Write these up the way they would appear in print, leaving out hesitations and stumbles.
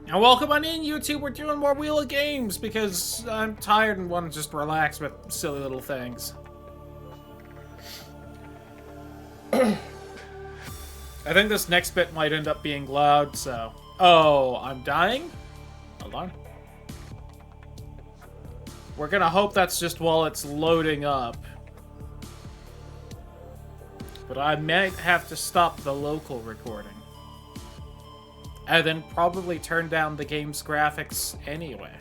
And welcome on in, YouTube. We're doing more Wheel of Games because I'm tired and want to just relax with silly little things. I think this next bit might end up being loud, so... Oh, I'm dying? Hold on. We're gonna hope that's just while it's loading up. But I might have to stop the local recording. And then probably turn down the game's graphics anyway.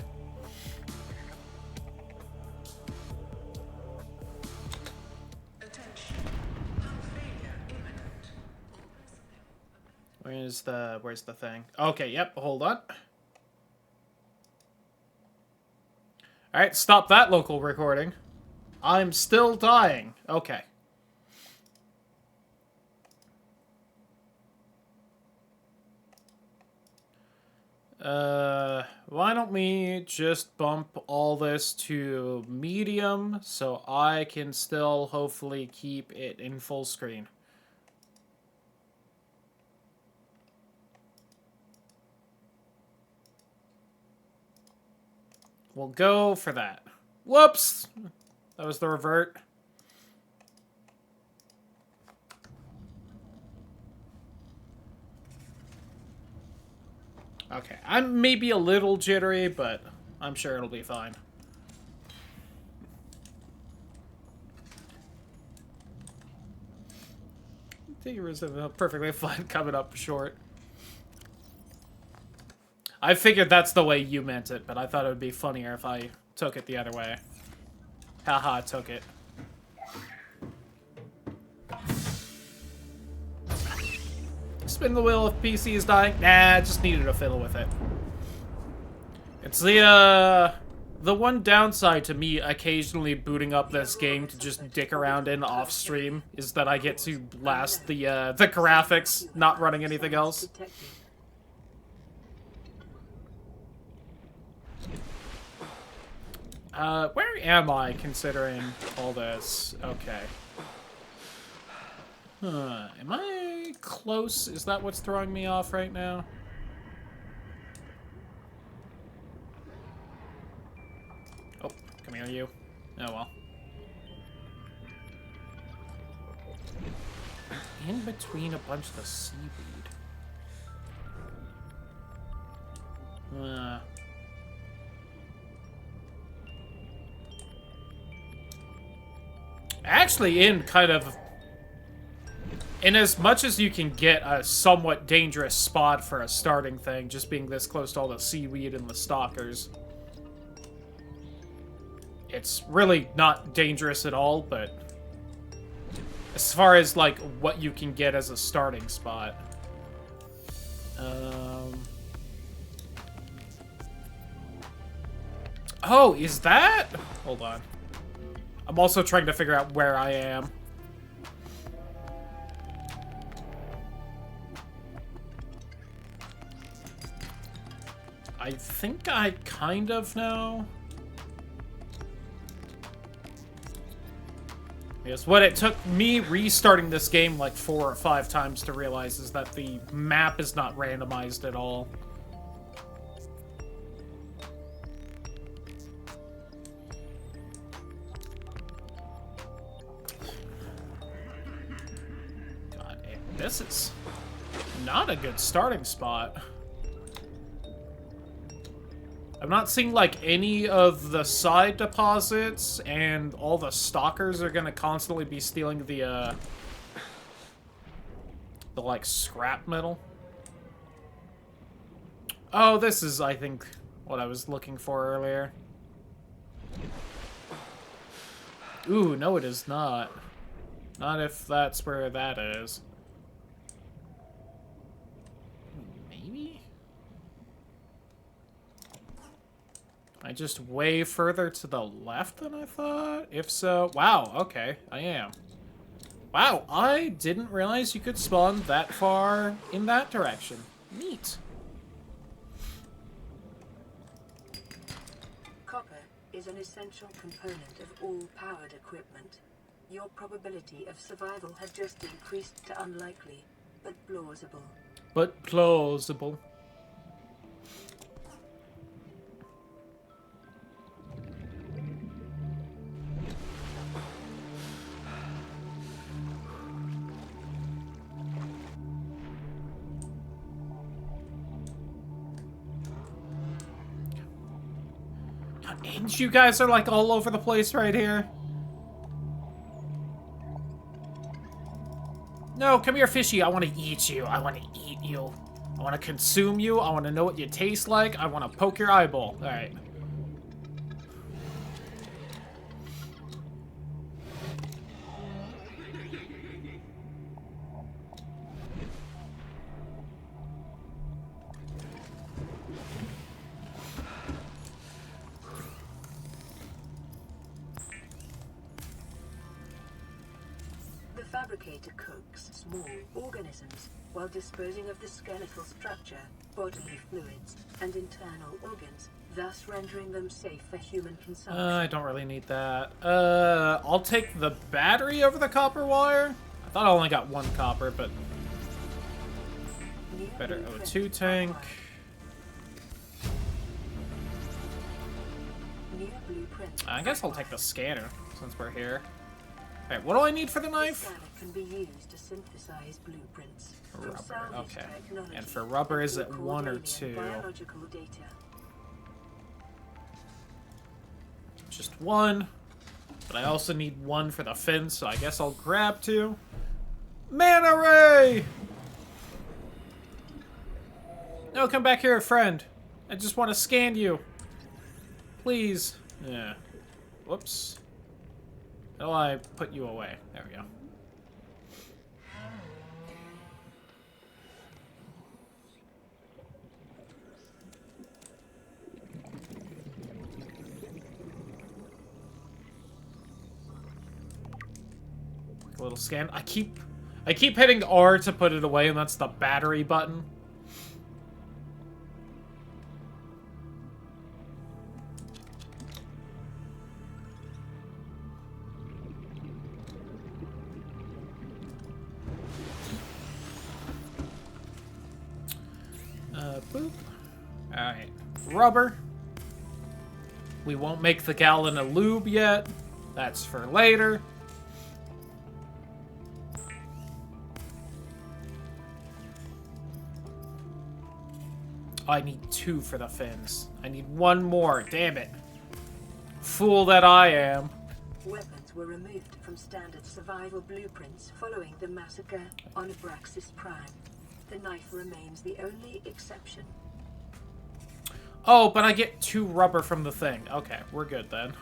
Where's the thing? Okay, yep, hold on. Alright, stop that local recording. I'm still dying. Okay. Why don't we just bump all this to medium so I can still hopefully keep it in full screen. We'll go for that. Whoops! That was the revert. Okay, I'm maybe a little jittery, but I'm sure it'll be fine. I think it was perfectly fine coming up short. I figured that's the way you meant it, but I thought it would be funnier if I took it the other way. Haha, took it. Spin the wheel if PC is dying. Nah, just needed to fiddle with it. It's the one downside to me occasionally booting up this game to just dick around in off stream is that I get to blast the graphics, not running anything else. Where am I considering all this? Okay. Am I close? Is that what's throwing me off right now? Oh, come here, you. Oh, well. In between a bunch of the seaweed. Actually, in kind of... In as much as you can get a somewhat dangerous spot for a starting thing, just being this close to all the seaweed and the stalkers. It's really not dangerous at all, but... As far as, like, what you can get as a starting spot. Oh, is that? Hold on. I'm also trying to figure out where I am. I think I kind of know. Yes, what it took me restarting this game like 4 or 5 times to realize is that the map is not randomized at all. God, this is not a good starting spot. I'm not seeing, like, any of the side deposits, and all the stalkers are gonna constantly be stealing the like, scrap metal. Oh, this is, I think, what I was looking for earlier. Ooh, no it is not. Not if that's where that is. Maybe? Am I just way further to the left than I thought? If so... Wow, okay, I am. Wow, I didn't realize you could spawn that far in that direction. Neat. Copper is an essential component of all powered equipment. Your probability of survival has just increased to unlikely, but plausible. But plausible. And you guys are like all over the place right here. No, come here, fishy. I want to eat you. I want to eat you. I want to consume you. I want to know what you taste like. I want to poke your eyeball. All right. The fabricator cooks small organisms while disposing of the skeletal structure, bodily fluids, and internal organs, thus rendering them safe for human consumption. I don't really need that. I'll take the battery over the copper wire. I thought I only got one copper, but New better blueprint O2 tank. acquired. New blueprint I guess I'll take the acquired. scanner since we're here. Alright, what do I need for the The knife? scanner can be used to synthesize blueprints from Rubber, salvage okay. technology And for rubber, is and it 1 or coordinating 2? biological data. Just 1. But I also need 1 for the fin, so I guess I'll grab 2. Mana ray! No, come back here, friend. I just want to scan you. Please. Yeah. Whoops. How do I put you away? There we go. A little scan. I keep hitting R to put it away, and that's the battery button. Boop. Alright. Rubber. We won't make the gallon of lube yet. That's for later. I need 2 for the fins. I need 1 more. Damn it. Fool that I am. Weapons were removed from standard survival blueprints following the massacre on Abraxas Prime. The knife remains the only exception. Oh, but I get 2 rubber from the thing. Okay, we're good then.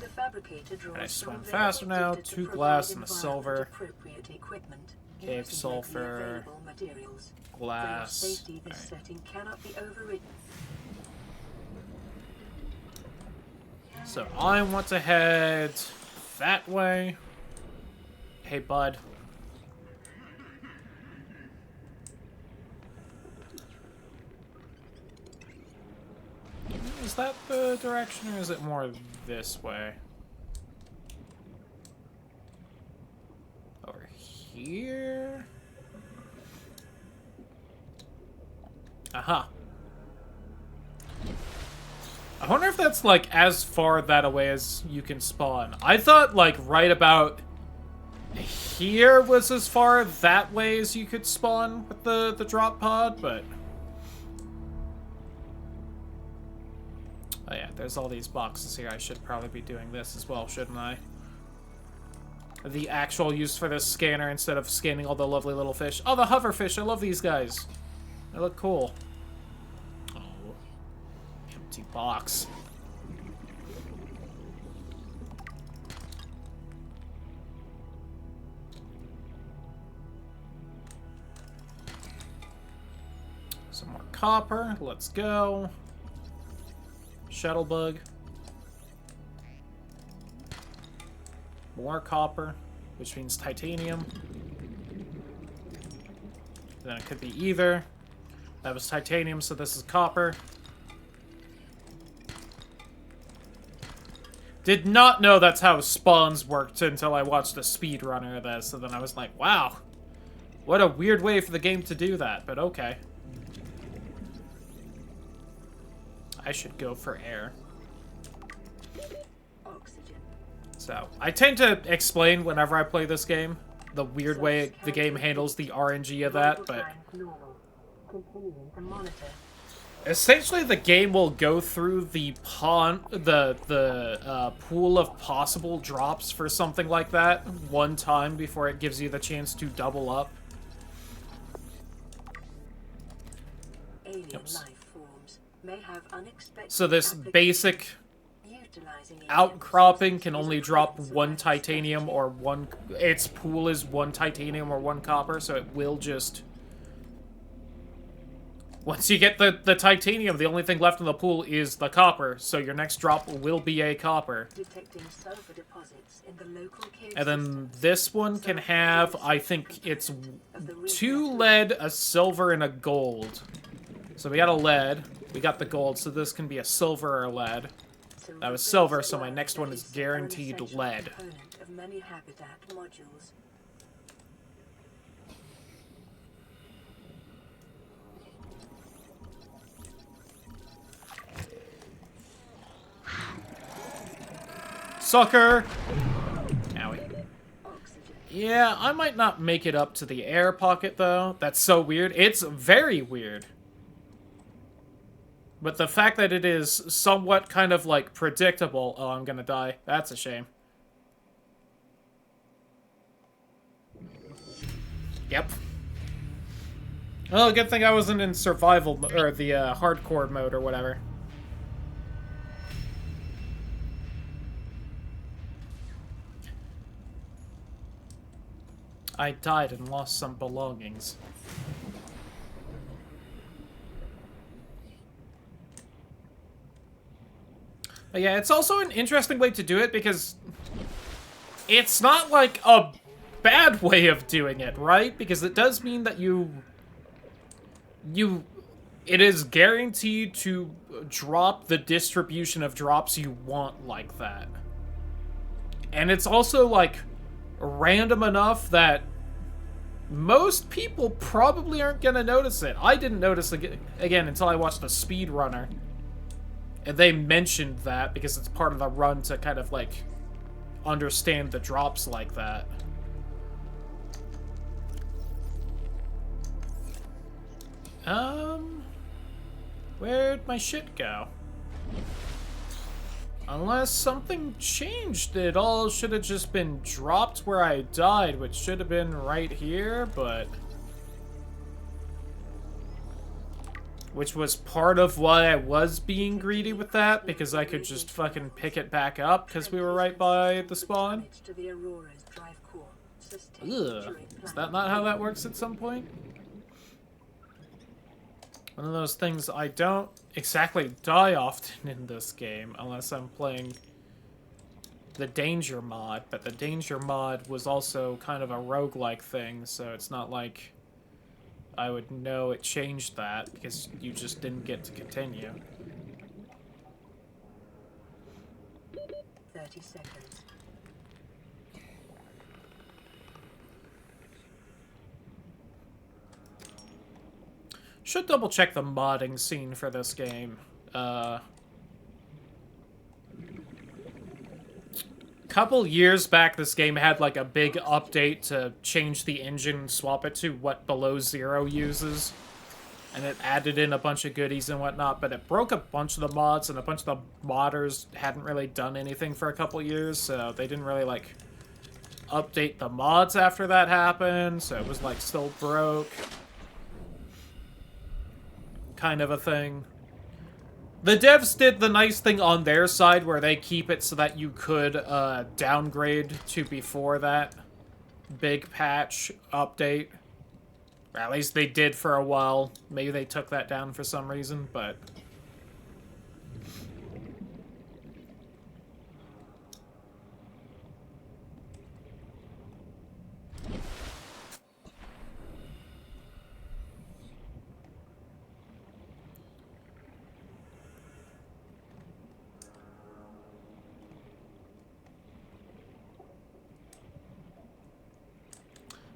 The fabricator draws I swim from faster now, data to 2 provide glass and a silver. environment-appropriate equipment Cave using locally sulfur, available materials. glass. For your safety, this Alright. setting cannot be overridden. So I want to head that way. Hey, bud. Is that the direction, or is it more this way? Over here? Aha. I wonder if that's, like, as far that away as you can spawn. I thought, like, right about here was as far that way as you could spawn with the drop pod, but... Oh yeah, there's all these boxes here. I should probably be doing this as well, shouldn't I? The actual use for this scanner instead of scanning all the lovely little fish. Oh, the hoverfish! I love these guys. They look cool. Oh. Empty box. Some more copper. Let's go. Shuttlebug. More copper, which means titanium. Then it could be either. That was titanium, so this is copper. Did not know that's how spawns worked until I watched a speedrunner of this, and then I was like, wow. What a weird way for the game to do that, but okay. I should go for air. Oxygen. So, I tend to explain whenever I play this game the weird way the game handles the RNG of that, but... Normal. Continuing to monitor. Essentially, the game will go through the pool of possible drops for something like that one time before it gives you the chance to double up. Alien life forms may have unexpected So this basic outcropping can only drop one titanium or one... Its pool is one titanium or one copper, so it will just... Once you get the titanium, the only thing left in the pool is the copper, so your next drop will be a copper. Detecting sulfur deposits in the local cave And then system. this one can have, I think it's 2 lead, a silver, and a gold. So we got a lead, we got the gold, so this can be a silver or a lead. That was silver, so my next one is guaranteed lead. Of many habitat modules. Sucker! Owie. Yeah, I might not make it up to the air pocket, though. That's so weird. It's very weird. But the fact that it is somewhat kind of, like, predictable... Oh, I'm gonna die. That's a shame. Yep. Oh, good thing I wasn't in survival... or the, hardcore mode or whatever. I died and lost some belongings. But yeah, it's also an interesting way to do it because it's not like a bad way of doing it, right? Because it does mean that it is guaranteed to drop the distribution of drops you want like that. And it's also, like, random enough that most people probably aren't gonna notice it. I didn't notice it, again, until I watched a speedrunner. And they mentioned that because it's part of the run to kind of, like, understand the drops like that. Where'd my shit go? Unless something changed, it all should have just been dropped where I died, which should have been right here, but... Which was part of why I was being greedy with that, because I could just fucking pick it back up, because we were right by the spawn. Ugh. Is that not how that works at some point? One of those things I don't exactly die often in this game, unless I'm playing the Danger mod, but the Danger mod was also kind of a roguelike thing, so it's not like I would know it changed that, because you just didn't get to continue. 30 seconds. Should double check the modding scene for this game. Couple years back, this game had like a big update to change the engine and swap it to what Below Zero uses. And it added in a bunch of goodies and whatnot, but it broke a bunch of the mods, and a bunch of the modders hadn't really done anything for a couple years, so they didn't really, like, update the mods after that happened, so it was, like, still broke. Kind of a thing. The devs did the nice thing on their side where they keep it so that you could downgrade to before that big patch update. Or at least they did for a while. Maybe they took that down for some reason, but...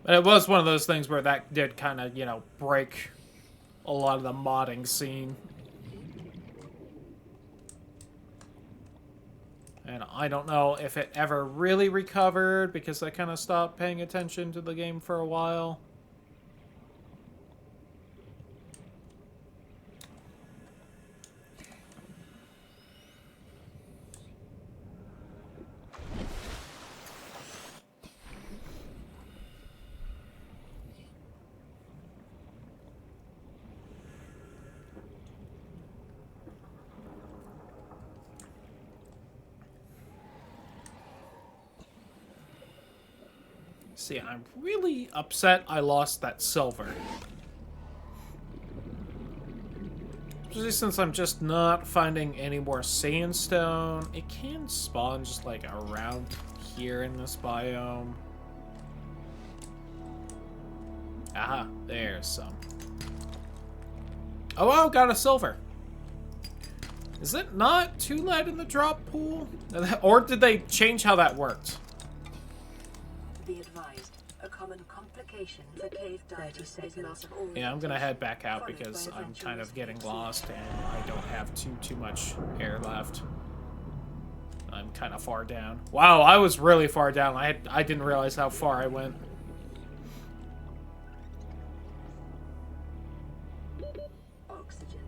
But it was one of those things where that did kind of, you know, break a lot of the modding scene. And I don't know if it ever really recovered, because I kind of stopped paying attention to the game for a while. See, I'm really upset I lost that silver. Especially since I'm just not finding any more sandstone. It can spawn just like around here in this biome. Aha, there's some. Oh, wow, got a silver. Is it not 2 lead in the drop pool? Or did they change how that worked? Be advised, a common complication for cave divers is loss of orientation. Yeah, I'm gonna head back out because I'm kind of getting lost and I don't have too much air left. I'm kind of far down. Wow, I was really far down. I didn't realize how far I went. Oxygen.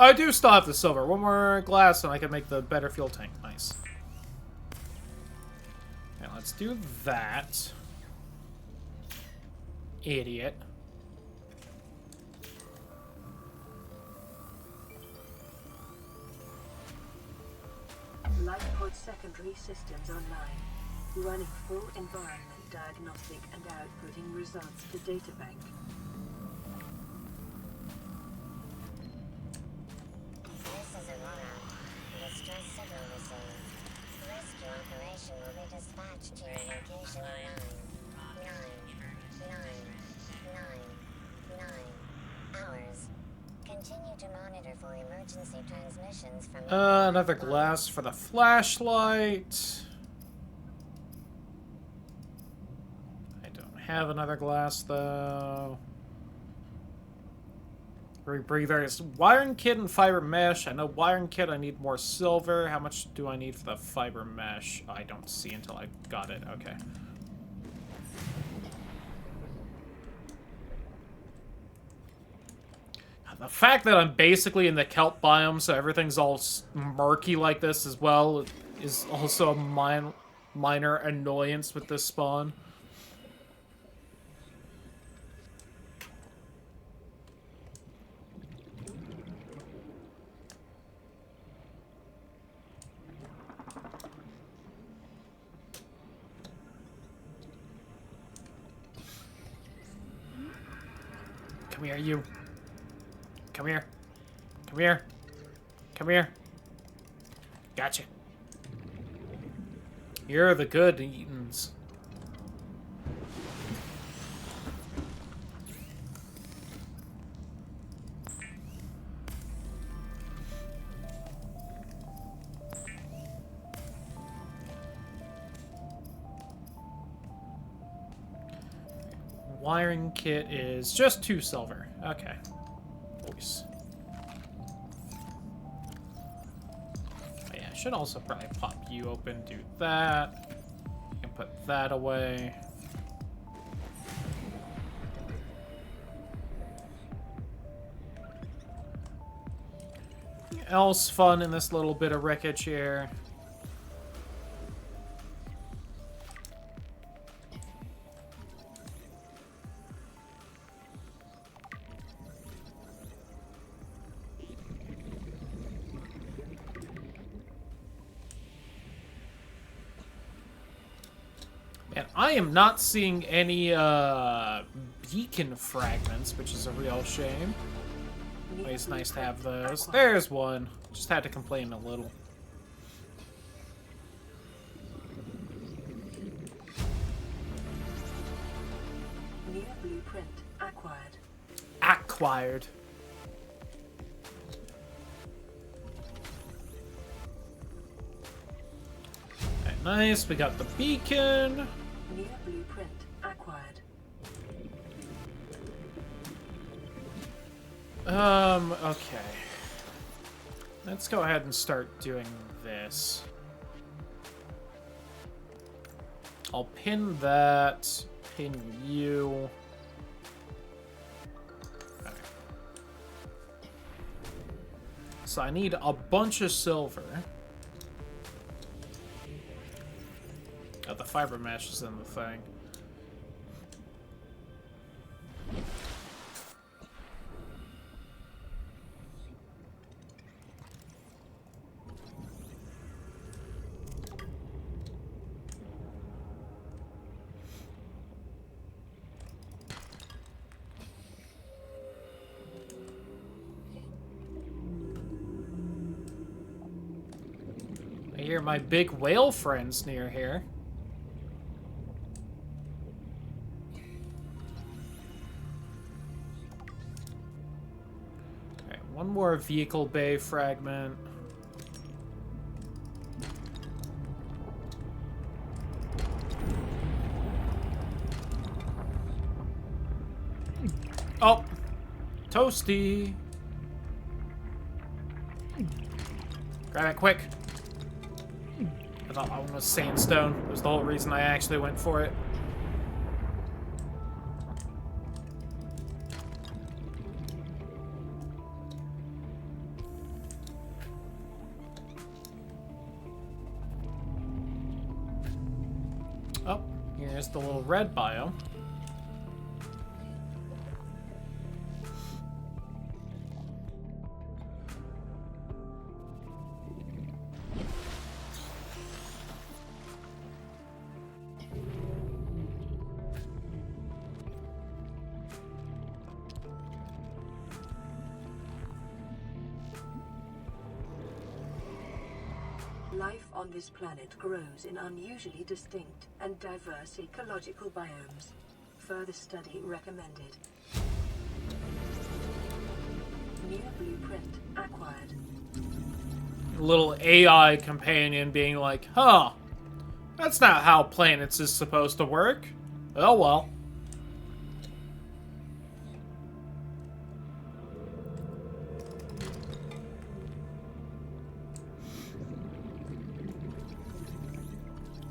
I do still have the silver. One more glass and I can make the better fuel tank. Nice. Now let's do that. Idiot. Lifepod secondary systems online. Running full environment diagnostic and outputting results to databank. This is Aurora. Distress signal received. Rescue operation will be dispatched to your location in 9 hours. Continue to monitor for emergency transmissions from... Another glass for the flashlight. I don't have another glass, though. Rebreathers. Wiring kit and fiber mesh. I know wiring kit, I need more silver. How much do I need for the fiber mesh? I don't see until I got it. Okay. The fact that I'm basically in the kelp biome, so everything's all murky like this as well, is also a minor annoyance with this spawn. Come here, you. Come here. Come here. Come here. Gotcha. You're the good eatins. Wiring kit is just 2 silver. Okay. Voice. Oh, yeah, I should also probably pop you open, do that. And put that away. Anything else fun in this little bit of wreckage here? And I am not seeing any beacon fragments, which is a real shame. Always nice to have those. There's one. Just had to complain a little. New blueprint acquired. Acquired. Alright, nice. We got the beacon. New blueprint acquired. Okay. Let's go ahead and start doing this. I'll pin that. Pin you. Okay. So I need a bunch of silver. Oh, the fiber mesh is in the thing. I hear my big whale friends near here. Okay, one more vehicle bay fragment. Oh! Toasty! Grab it quick! I thought I was sandstone. That was the whole reason I actually went for it. Oh, here's the little red biome. Life on this planet grows in unusually distinct and diverse ecological biomes. Further study recommended. New blueprint acquired. Little AI companion being like, huh, that's not how planets is supposed to work. Oh well.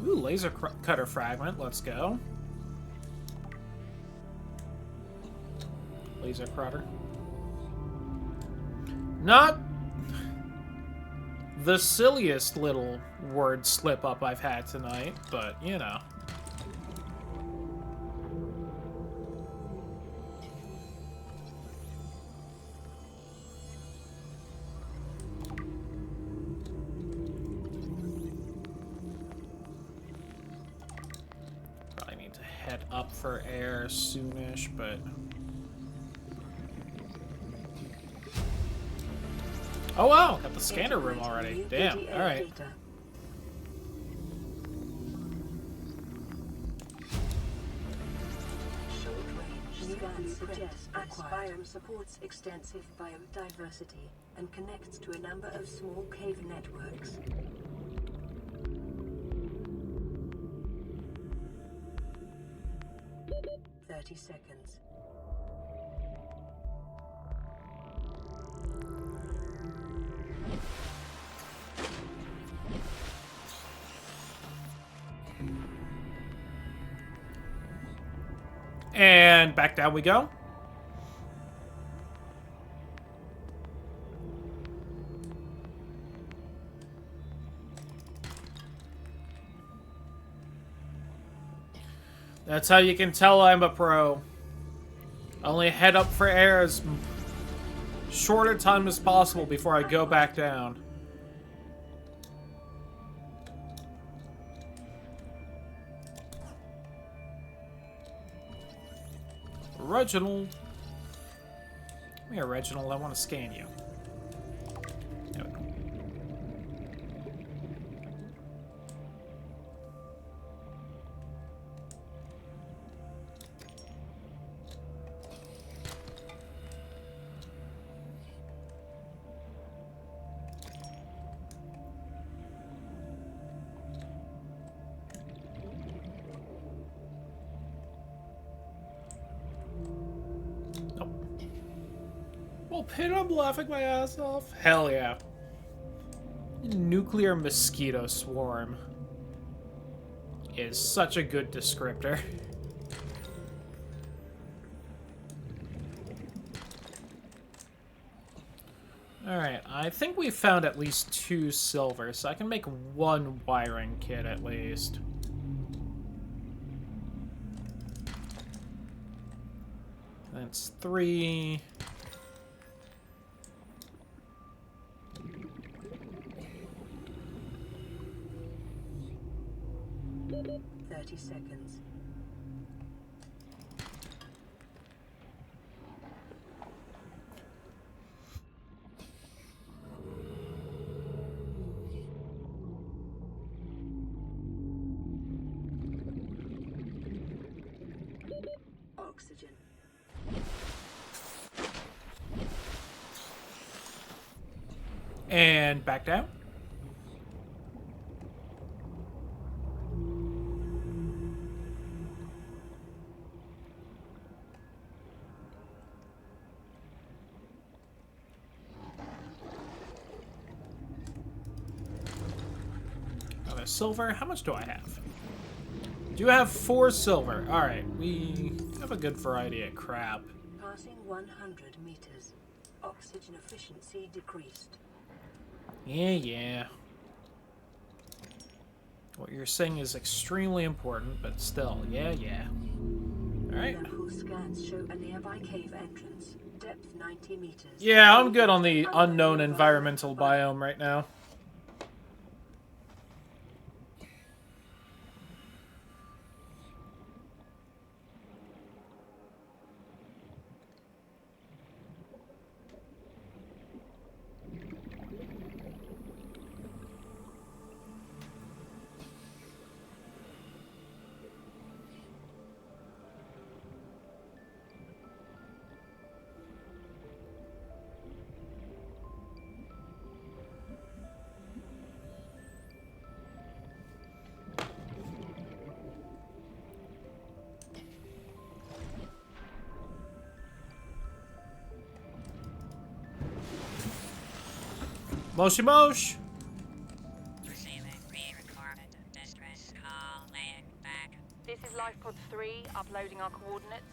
Ooh, laser cutter fragment. Let's go. Laser cutter. Not the silliest little word slip up I've had tonight, but you know. Probably need to head up for air soonish, but. Oh wow, got the scanner room already. Damn, alright. Short-range scans suggest this biome supports extensive biodiversity and connects to a number of small cave networks. "30 seconds. And back down we go. That's how you can tell I'm a pro. Only head up for air as short a time as possible before I go back down. Reginald. Come here, Reginald. I want to scan you. There we go. Oh, Pit, I'm laughing my ass off. Hell yeah. Nuclear mosquito swarm is such a good descriptor. Alright, I think we found at least 2 silver, so I can make 1 wiring kit at least. That's 3. 30 seconds. Oxygen. And back down. Another silver. How much do I have? Do you have 4 silver? Alright, we have a good variety of crap. Passing 100 meters. Oxygen efficiency decreased. Yeah. What you're saying is extremely important, but still, yeah. Alright. Local scans show a nearby cave entrance. Depth 90 meters. Yeah, I'm good on the unknown environmental biome right now. Moshi Mosh! Receiving pre-recorded distress call laying back. This is Lifepod 3, uploading our coordinates.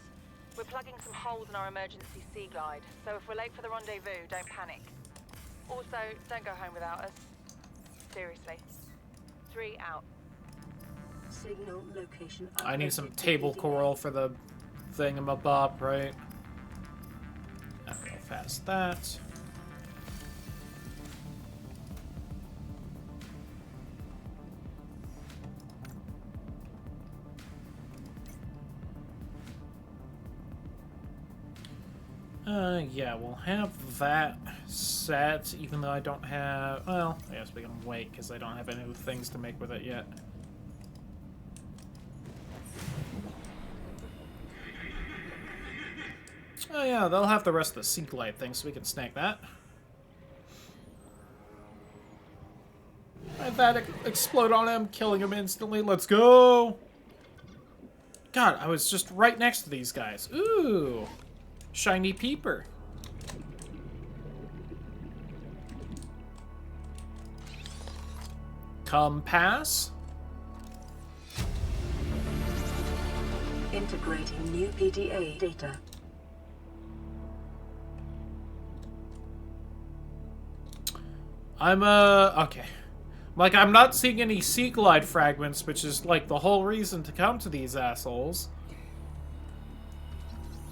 We're plugging some holes in our emergency sea glide, so if we're late for the rendezvous, don't panic. Also, don't go home without us. Seriously. 3 out. Signal location. I need some uploaded table to coral for the thingamabob, right? Not real fast that. Yeah, we'll have that set, even though I don't have... Well, I guess we can wait, because I don't have any things to make with it yet. Oh yeah, they'll have the rest of the sea glide thing, so we can snag that. I had that explode on him, killing him instantly. Let's go! God, I was just right next to these guys. Ooh! Shiny peeper. Compass. Integrating new PDA data. Okay. Like, I'm not seeing any sea glide fragments, which is, like, the whole reason to come to these assholes.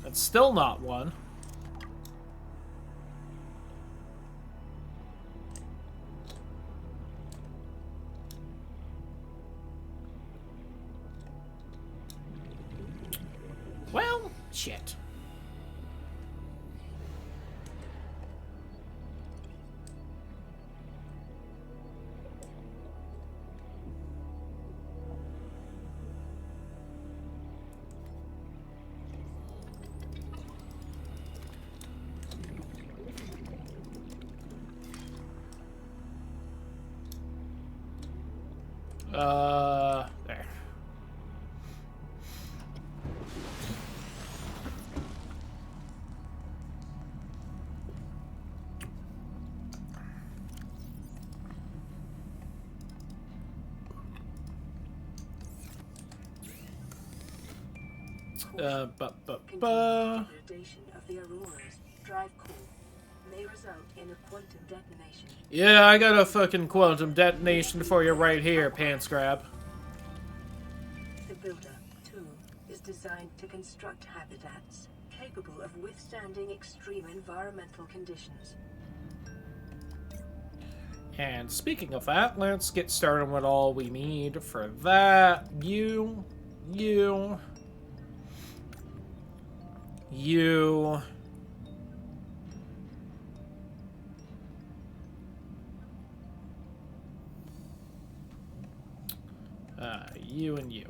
That's still not one. Well, shit. There. Continue degradation of the auroras. Drive core. may result in a quantum detonation. Yeah, I got a fucking quantum detonation for you right here, Pants Grab. The Builder, too, is designed to construct habitats capable of withstanding extreme environmental conditions. And speaking of that, let's get started with all we need for that. You. You and you.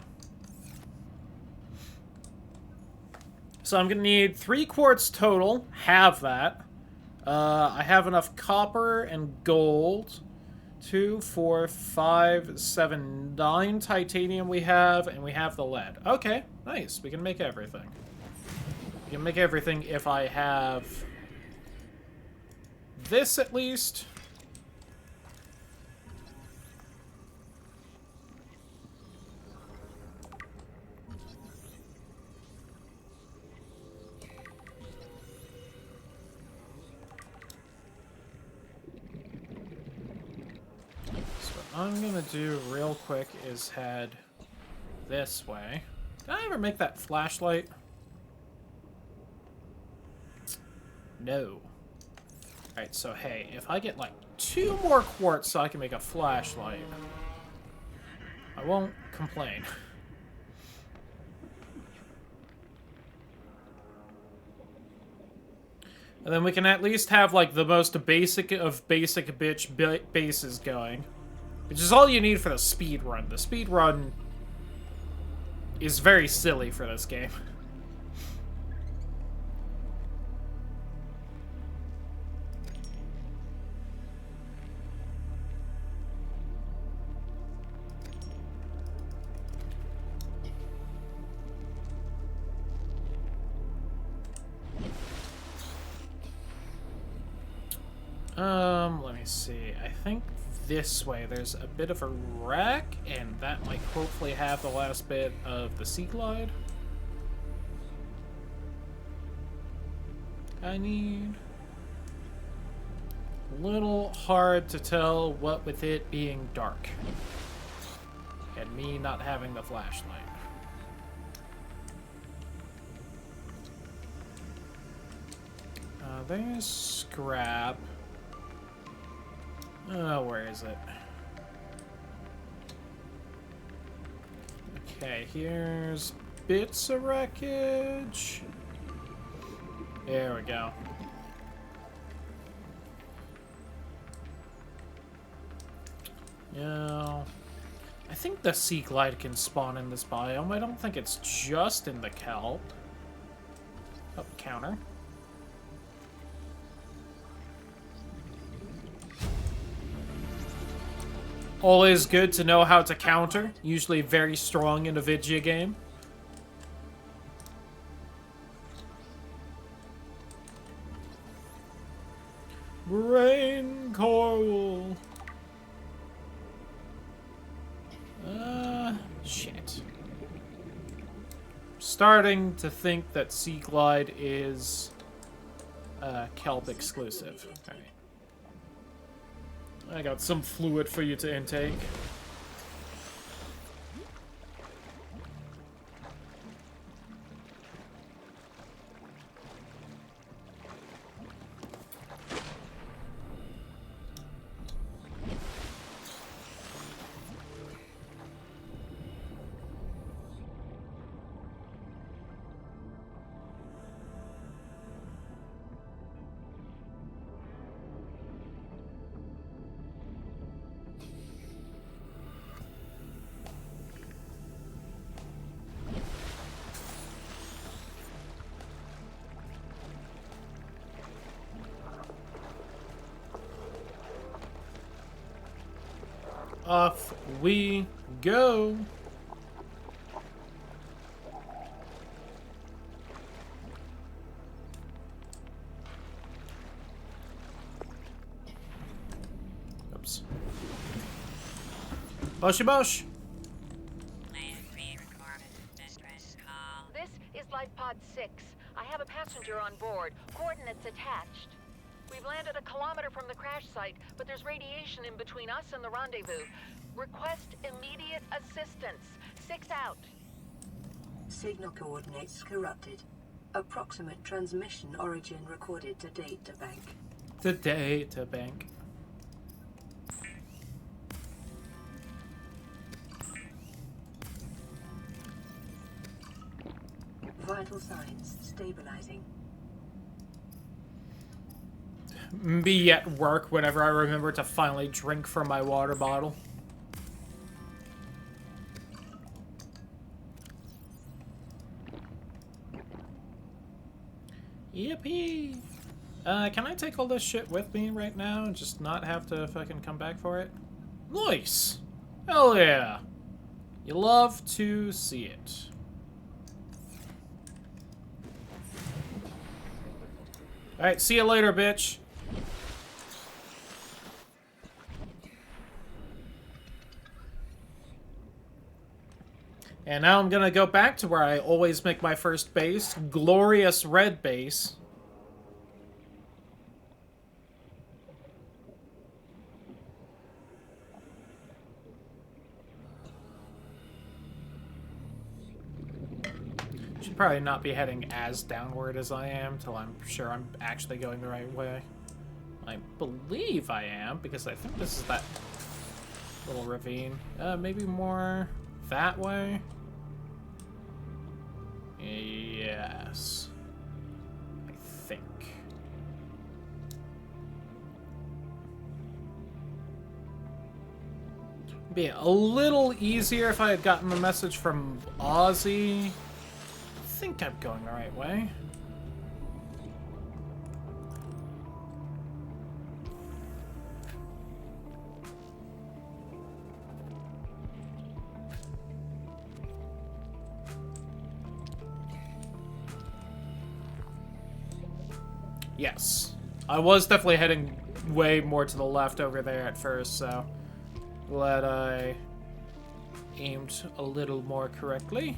So I'm gonna need 3 quartz total. Have that. I have enough copper and gold. 2, 4, 5, 7, 9 titanium we have, and we have the lead. Okay, nice. We can make everything. We can make everything if I have this at least. I'm gonna do real quick is head this way. Did I ever make that flashlight? No. Alright, so hey, if I get like 2 more quartz so I can make a flashlight, I won't complain. And then we can at least have like the most basic of basic bitch bases going. Which is all you need for the speed run. The speed run is very silly for this game. Let me see. I think this way there's a bit of a wreck, and that might hopefully have the last bit of the sea glide. I need a little hard to tell what with it being dark and me not having the flashlight. There's scrap. Oh, where is it? Okay, here's bits of wreckage. There we go. Yeah. I think the sea glide can spawn in this biome. I don't think it's just in the kelp. Oh, counter. Always good to know how to counter. Usually very strong in a video game. Brain coral. Shit. Starting to think that Sea Glide is kelp exclusive. Alright. I got some fluid for you to intake. Off we go. Oops. Boshy bosh. This is Life Pod 6. I have a passenger on board. Coordinates attached. We've landed a kilometer from the crash site, but there's radiation in between us and the rendezvous. Request immediate assistance. 6 out. Signal coordinates corrupted. Approximate transmission origin recorded to data bank. The data bank. Vital signs stabilizing. Me at work whenever I remember to finally drink from my water bottle. Yippee! Can I take all this shit with me right now and just not have to fucking come back for it? Nice! Hell yeah! You love to see it. Alright, see you later, bitch. And now I'm gonna go back to where I always make my first base. Glorious red base. Should probably not be heading as downward as I am till I'm sure I'm actually going the right way. I believe I am, because I think this is that little ravine. Maybe more that way? Yes. I think. Be a little easier if I had gotten the message from Ozzy. I think I'm going the right way. Yes. I was definitely heading way more to the left over there at first, so glad I aimed a little more correctly.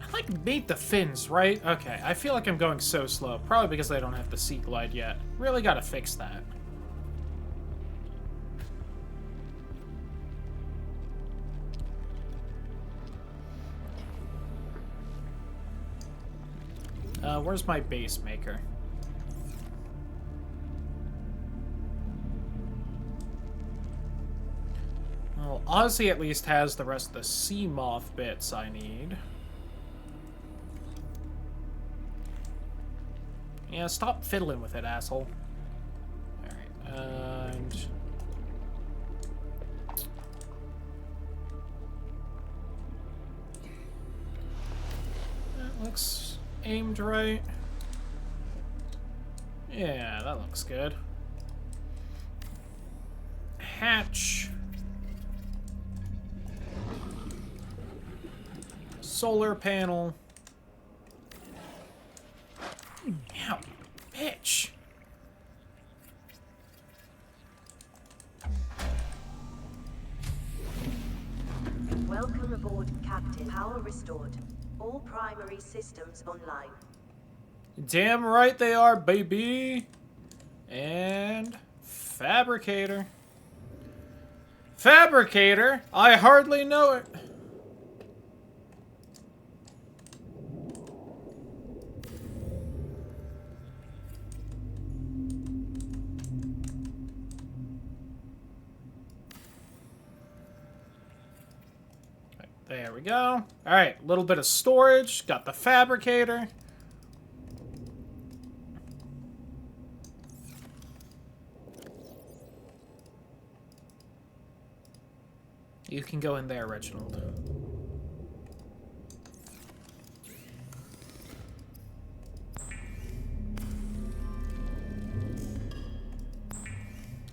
I like made the fins, right? Okay, I feel like I'm going so slow. Probably because I don't have the Sea Glide yet. Really gotta fix that. Where's my base maker? Well, Ozzy at least has the rest of the sea moth bits I need. Yeah, stop fiddling with it, asshole. Alright, and... that looks aimed right. Yeah, that looks good. Hatch. Solar panel. Ow, bitch. Welcome aboard, Captain. Power restored. All primary systems online. Damn right they are, baby. And fabricator. Fabricator? I hardly know it. There we go. Alright, a little bit of storage. Got the fabricator. You can go in there, Reginald.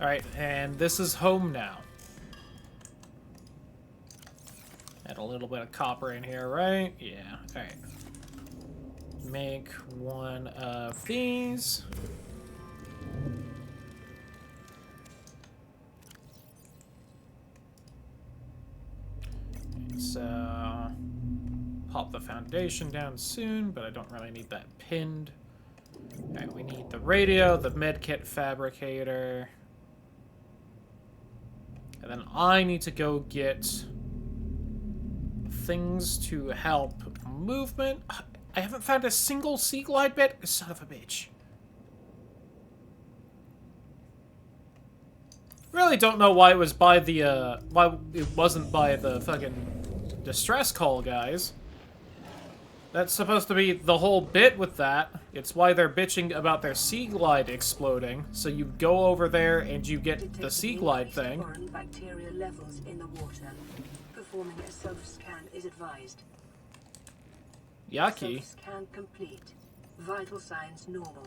Alright, and this is home now. Add a little bit of copper in here, right? Yeah, alright. Make one of these. the foundation down soon, but I don't really need that pinned. Alright, we need the radio, the medkit fabricator. And then I need to go get things to help movement. I haven't found a single sea glide bit. Son of a bitch. Really don't know why it was by the, why it wasn't by the fucking distress call guys. That's supposed to be the whole bit with that. It's why they're bitching about their sea glide exploding. So you go over there and you get the sea glide thing. Foreign bacteria levels in the water. Performing a self-scan is advised. Yucky. Self-scan complete. Vital signs normal.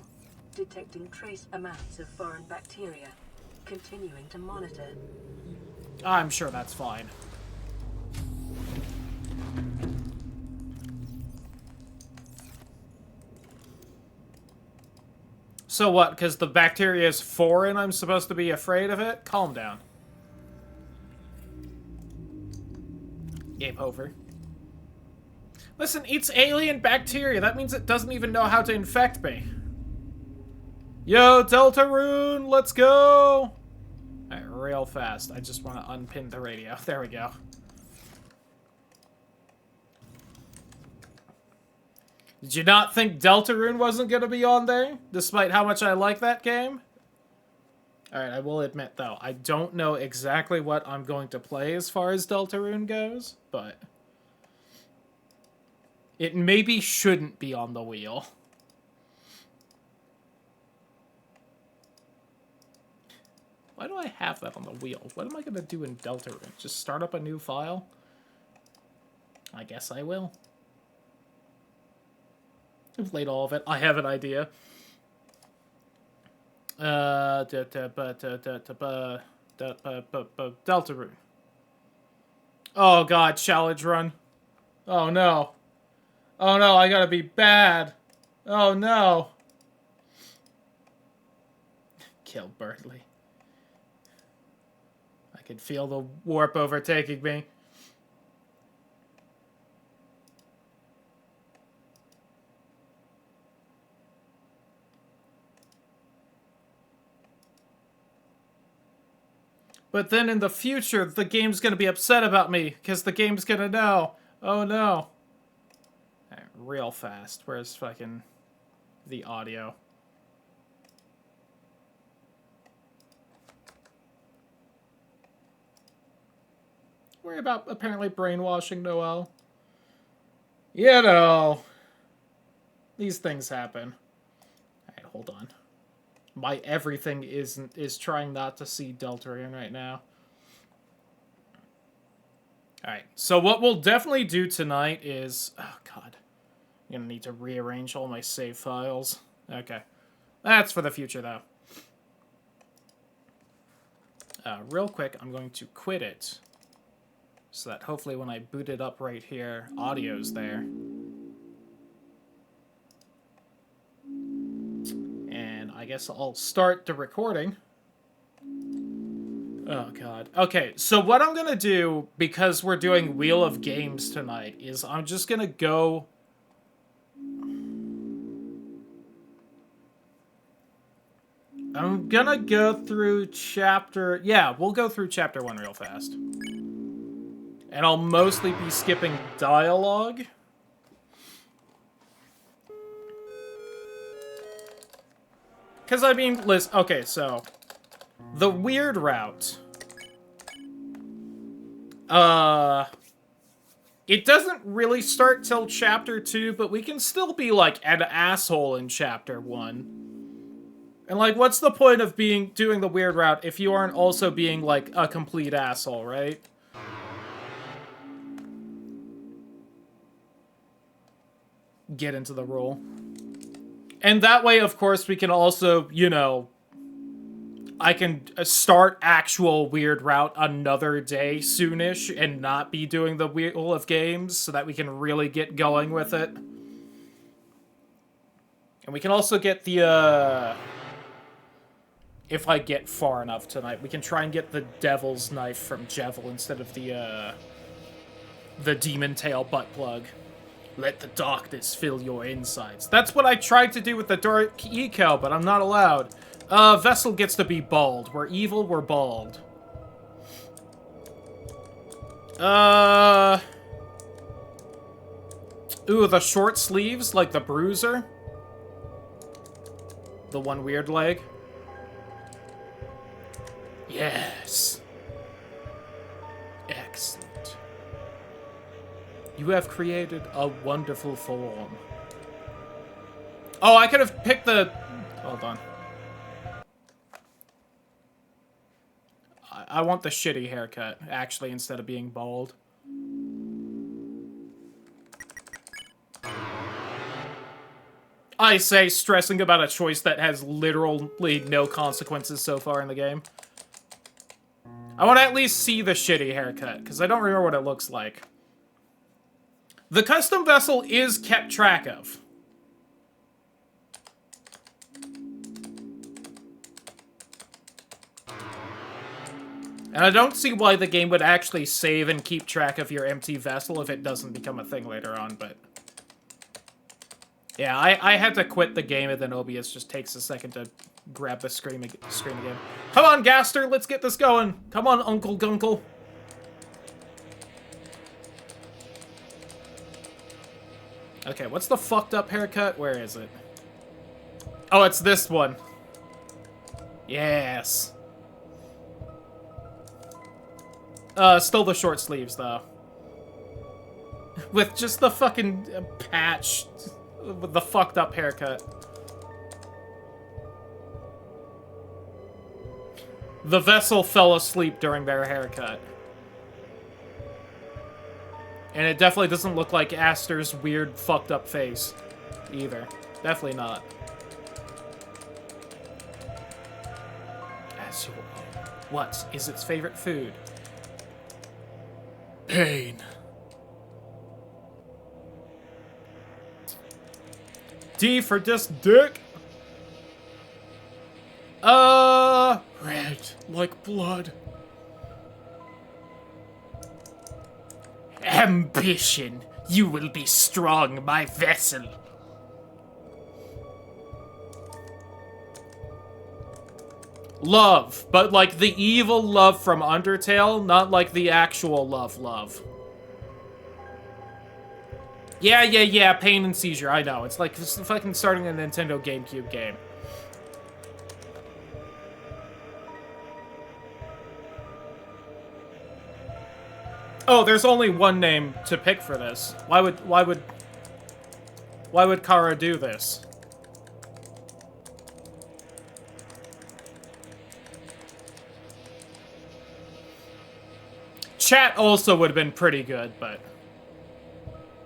Detecting trace amounts of foreign bacteria. Continuing to monitor. I'm sure that's fine. So what, because the bacteria is foreign, I'm supposed to be afraid of it? Calm down. Game over. Listen, it's alien bacteria. That means it doesn't even know how to infect me. Yo, Deltarune, let's go! Alright, real fast. I just want to unpin the radio. There we go. Did you not think Deltarune wasn't going to be on there? Despite how much I like that game? Alright, I will admit, though, I don't know exactly what I'm going to play as far as Deltarune goes, but it maybe shouldn't be on the wheel. Why do I have that on the wheel? What am I going to do in Deltarune? Just start up a new file? I guess I will. I've played all of it. I have an idea. Deltarune. Oh god, challenge run. Oh no. Oh no, I gotta be bad. Oh no. Kill Bertley. I could feel the warp overtaking me. But then in the future, the game's gonna be upset about me, because the game's gonna know. Oh no. Alright, real fast. Where's fucking the audio? Worry about apparently brainwashing Noel. You know. These things happen. Alright, hold on. My everything is trying not to see Deltarune right now. Alright, so what we'll definitely do tonight is... Oh, God. I'm gonna need to rearrange all my save files. Okay. That's for the future, though. Real quick, I'm going to quit it. So that hopefully when I boot it up right here, audio's there. And I guess I'll start the recording. Oh, God. Okay, so what I'm gonna do, because we're doing Wheel of Games tonight, is I'm just gonna go... I'm gonna go through chapter... Yeah, we'll go through chapter 1 real fast. And I'll mostly be skipping dialogue. Because, I mean, listen, okay, so... The weird route... It doesn't really start till chapter 2, but we can still be, like, an asshole in chapter 1. And, like, what's the point of doing the weird route if you aren't also being, like, a complete asshole, right? Get into the role. And that way, of course, we can also, you know... I can start actual weird route another day soonish and not be doing the Wheel of Games so that we can really get going with it. And we can also get the, if I get far enough tonight, we can try and get the Devil's Knife from Jevil instead of the Demon Tail butt plug. Let the darkness fill your insides. That's what I tried to do with the dark eco, but I'm not allowed. Vessel gets to be bald. We're evil, we're bald. Ooh, the short sleeves, like the bruiser. The one weird leg. Yes. Excellent. You have created a wonderful form. Oh, I could have picked the... Hold on. I want the shitty haircut, actually, instead of being bald. I say, stressing about a choice that has literally no consequences so far in the game. I want to at least see the shitty haircut, because I don't remember what it looks like. The custom vessel is kept track of. And I don't see why the game would actually save and keep track of your empty vessel if it doesn't become a thing later on, but... Yeah, I had to quit the game and then OBS just takes a second to grab the screen again. Come on, Gaster, let's get this going. Come on, Uncle Gunkle. Okay, what's the fucked up haircut? Where is it? Oh, it's this one. Yes. Still the short sleeves, though. With just the fucking patch with the fucked up haircut. The vessel fell asleep during their haircut. And it definitely doesn't look like Aster's weird fucked up face either. Definitely not. As your own. What is its favorite food? Pain. D for just dick. Red like blood. Ambition. You will be strong, my vessel. Love, but like the evil love from Undertale, not like the actual love. Yeah, pain and seizure, I know. It's like just fucking starting a Nintendo GameCube game. Oh, there's only one name to pick for this. Why would Kara do this? Chat also would have been pretty good, but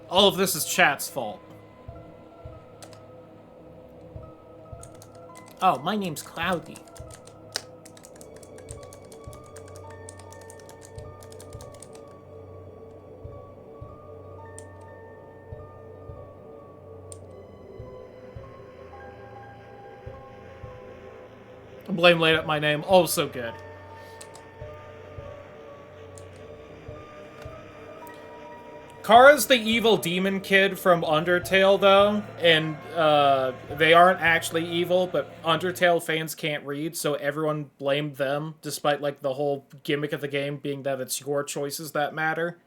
all of this is chat's fault. Oh, my name's Cloudy. Blame laid up my name, also good. Kara's the evil demon kid from Undertale, though, and they aren't actually evil, but Undertale fans can't read, so everyone blamed them, despite, like, the whole gimmick of the game being that it's your choices that matter.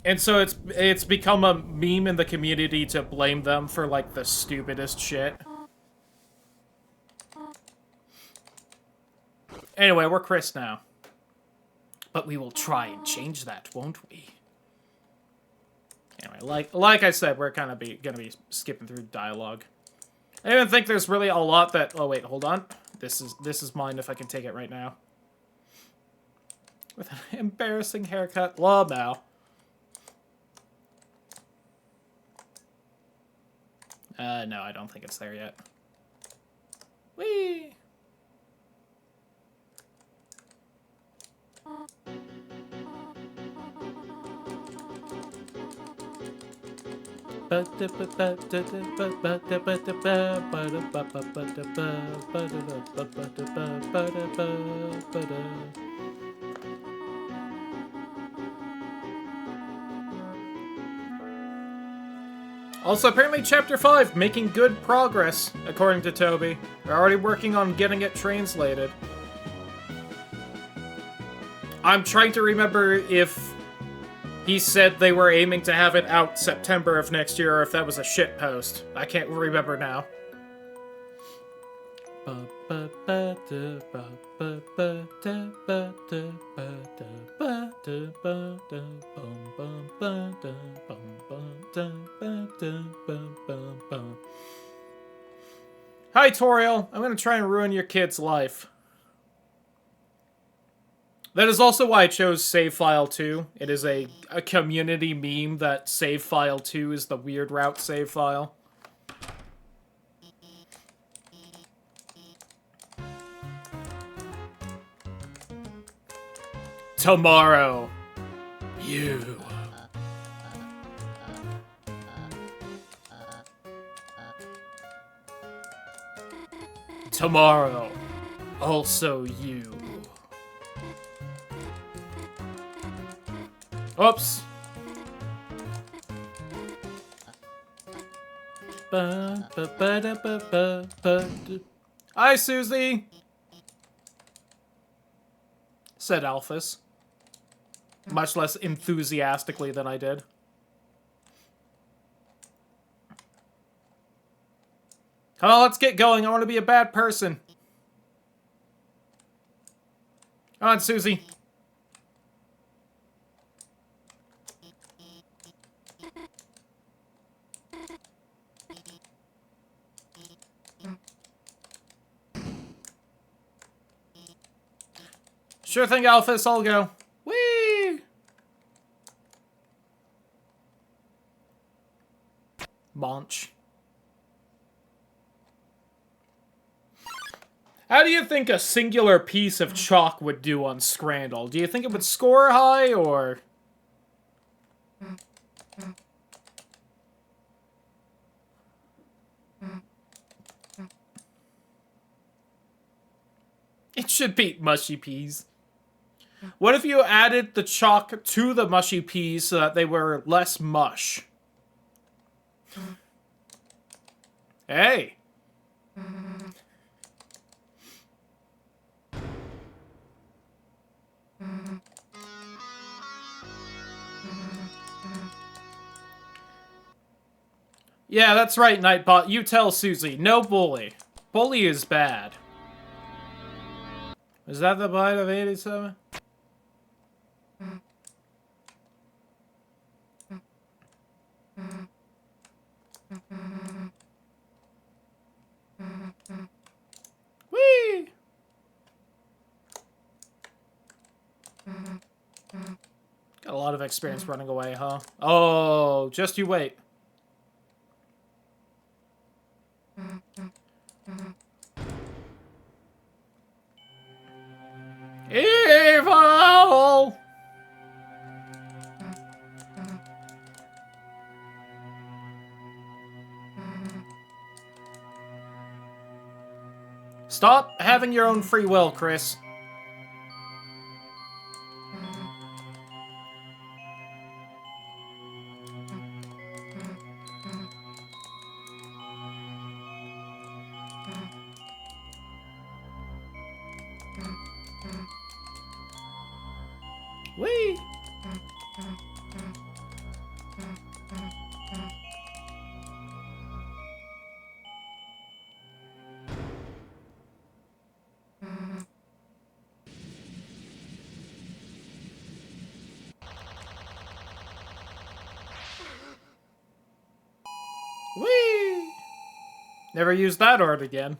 And so it's become a meme in the community to blame them for, like, the stupidest shit. Anyway, we're Chris now. But we will try and change that, won't we? Anyway, like I said, we're kind of gonna be skipping through dialogue. I don't even think there's really a lot that... Oh, wait, hold on. This is mine if I can take it right now. With an embarrassing haircut. Well, now. No, I don't think it's there yet. Whee! Also, apparently Chapter 5, making good progress, according to Toby. They're already working on getting it translated. I'm trying to remember if he said they were aiming to have it out September of next year, or if that was a shit post. I can't remember now. Hi, Toriel. I'm gonna try and ruin your kid's life. That is also why I chose Save File 2. It is a community meme that Save File 2 is the weird route save file. Tomorrow. You. Tomorrow. Also you. Oops. Hi, Susie, said Alphys. Much less enthusiastically than I did. Come on, let's get going. I want to be a bad person. Come on, Susie. Sure thing, Alphys. I'll go. Whee! Munch. How do you think a singular piece of chalk would do on Scrandle? Do you think it would score high, or...? It should beat Mushy Peas. What if you added the chalk to the Mushy Peas so that they were less mush? Hey! Yeah, that's right, Nightbot. You tell Susie. No bully. Bully is bad. Is that the bite of 87? Whee! Got a lot of experience running away, huh? Oh, just you wait. Evil! Stop having your own free will, Chris. Whee! Whee! Never use that art again.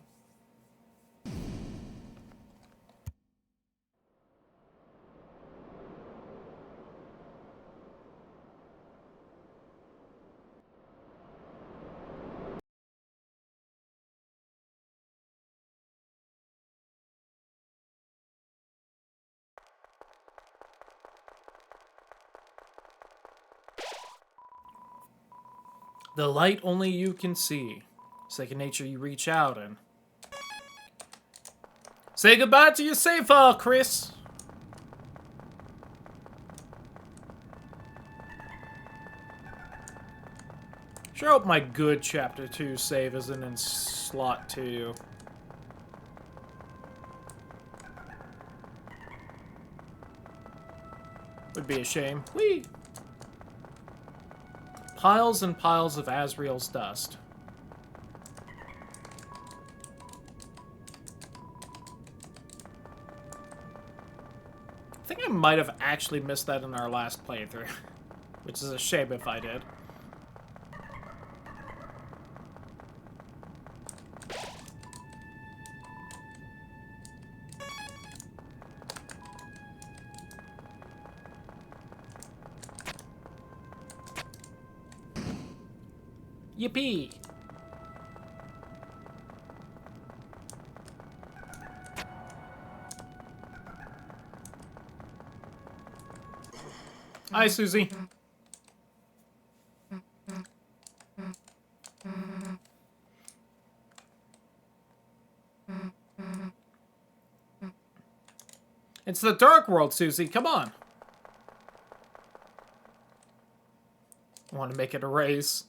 The light only you can see. Second nature you reach out and... Say goodbye to your save file, Chris! Sure hope my good Chapter 2 save isn't in slot 2. Would be a shame. Whee! Piles and piles of Asriel's dust. I think I might have actually missed that in our last playthrough, which is a shame if I did. Yippee! Hi, Susie. It's the Dark World, Susie. Come on. I want to make it a race.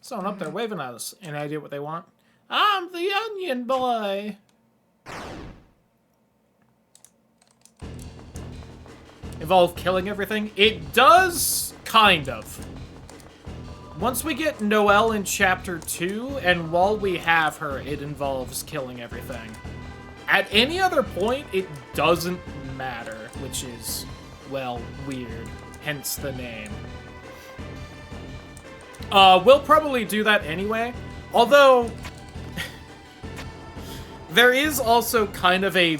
Someone up there waving at us. Any idea what they want? I'm the onion boy! Involve killing everything? It does, kind of. Once we get Noelle in Chapter 2, and while we have her, it involves killing everything. At any other point, it doesn't matter, which is, well, weird. Hence the name. We'll probably do that anyway. Although, there is also kind of a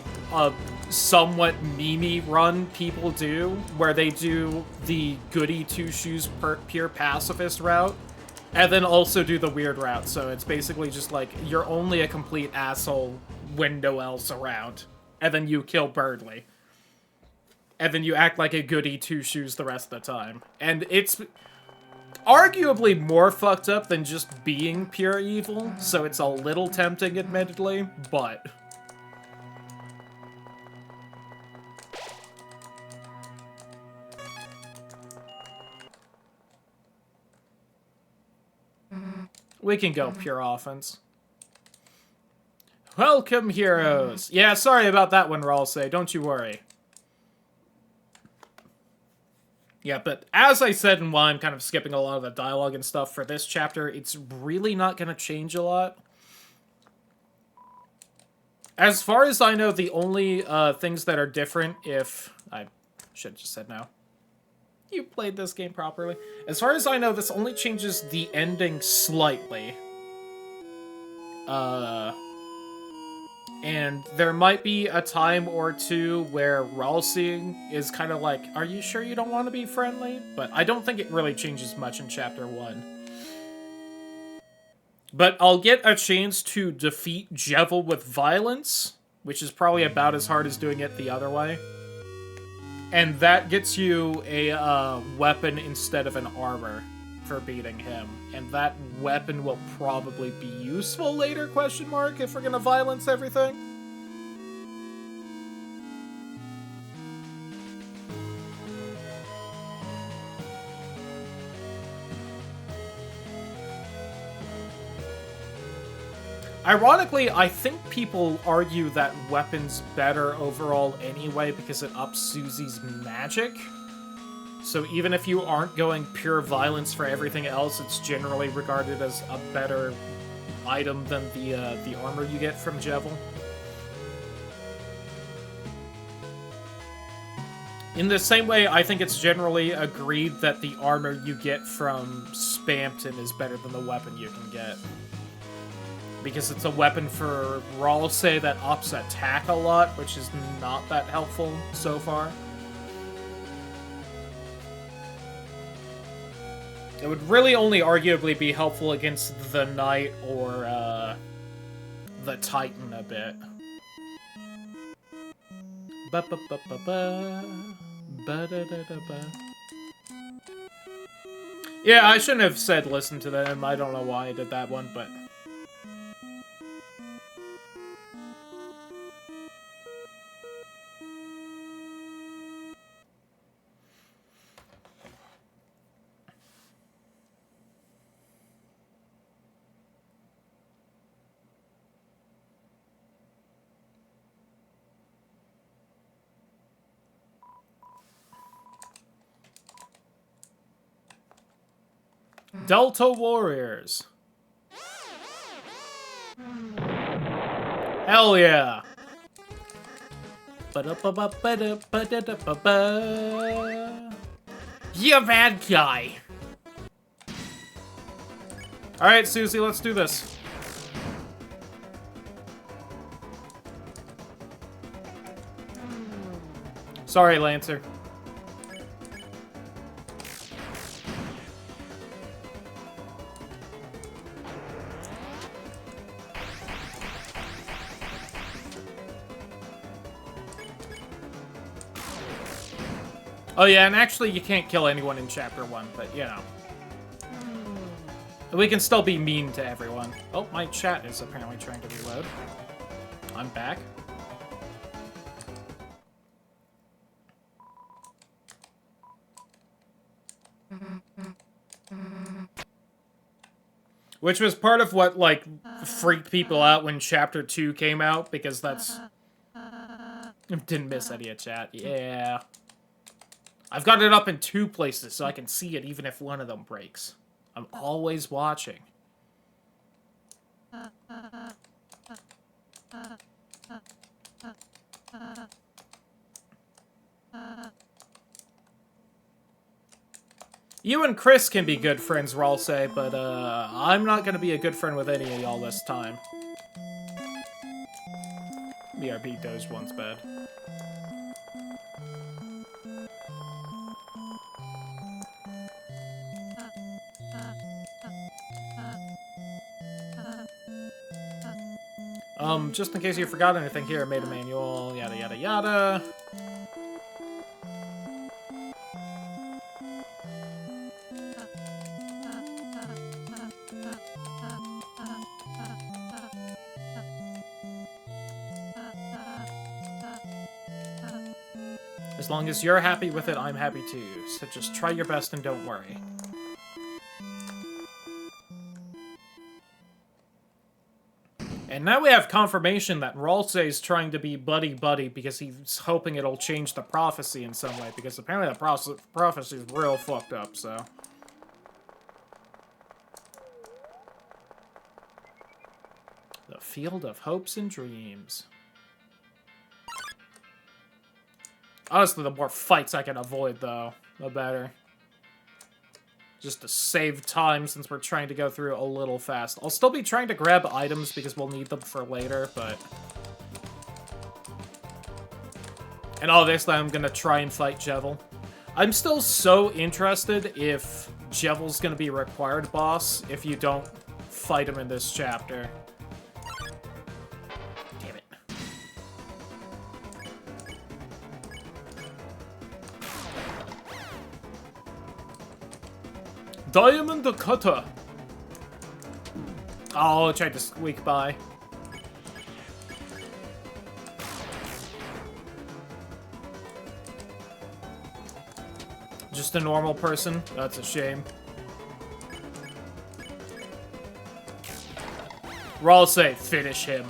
somewhat meme-y run people do, where they do the goody two-shoes pure pacifist route, and then also do the weird route. So it's basically just like, you're only a complete asshole when Noelle's around, and then you kill Birdley. And then you act like a goody two-shoes the rest of the time. And it's arguably more fucked up than just being pure evil, so it's a little tempting, admittedly, but we can go pure offense. Welcome, heroes! Yeah, sorry about that one, Ralsei, don't you worry. Yeah, but as I said, and why I'm kind of skipping a lot of the dialogue and stuff for this chapter, it's really not going to change a lot. As far as I know, the only things that are different, if... I should have just said no. You played this game properly. As far as I know, this only changes the ending slightly. And there might be a time or two where Ralsei is kind of like, are you sure you don't want to be friendly? But I don't think it really changes much in Chapter 1. But I'll get a chance to defeat Jevil with violence, which is probably about as hard as doing it the other way. And that gets you a weapon instead of an armor for beating him. And that weapon will probably be useful later, question mark, if we're gonna violence everything. Ironically, I think people argue that weapon's better overall anyway because it ups Susie's magic. So even if you aren't going pure violence for everything else, it's generally regarded as a better item than the armor you get from Jevil. In the same way, I think it's generally agreed that the armor you get from Spampton is better than the weapon you can get. Because it's a weapon for Ralsei that ups attack a lot, which is not that helpful so far. It would really only arguably be helpful against the Knight or the Titan a bit. Yeah, I shouldn't have said listen to them. I don't know why I did that one, but... Delta Warriors. Hell yeah. You bad guy. Alright, Susie, let's do this. Sorry, Lancer. Oh yeah, and actually you can't kill anyone in Chapter 1, but you know. We can still be mean to everyone. Oh, my chat is apparently trying to reload. I'm back. Which was part of what, like, freaked people out when Chapter 2 came out, because that's... Didn't miss any of chat. Yeah. I've got it up in 2 places, so I can see it even if one of them breaks. I'm always watching. You and Chris can be good friends, Ralsei, but I'm not gonna be a good friend with any of y'all this time. BRB Doge one's bad. Just in case you forgot anything here, I made a manual, yada yada yada. As long as you're happy with it, I'm happy too. So just try your best and don't worry. And now we have confirmation that Ralsei is trying to be buddy-buddy because he's hoping it'll change the prophecy in some way, because apparently the prophecy is real fucked up, so... The Field of Hopes and Dreams. Honestly, the more fights I can avoid, though, the better. Just to save time, since we're trying to go through a little fast. I'll still be trying to grab items, because we'll need them for later, but... And obviously, I'm gonna try and fight Jevil. I'm still so interested if Jevil's gonna be a required boss if you don't fight him in this chapter. Damn it. Diamond Cutter. Oh, I tried to squeak by. Just a normal person? That's a shame. Ralsei, finish him.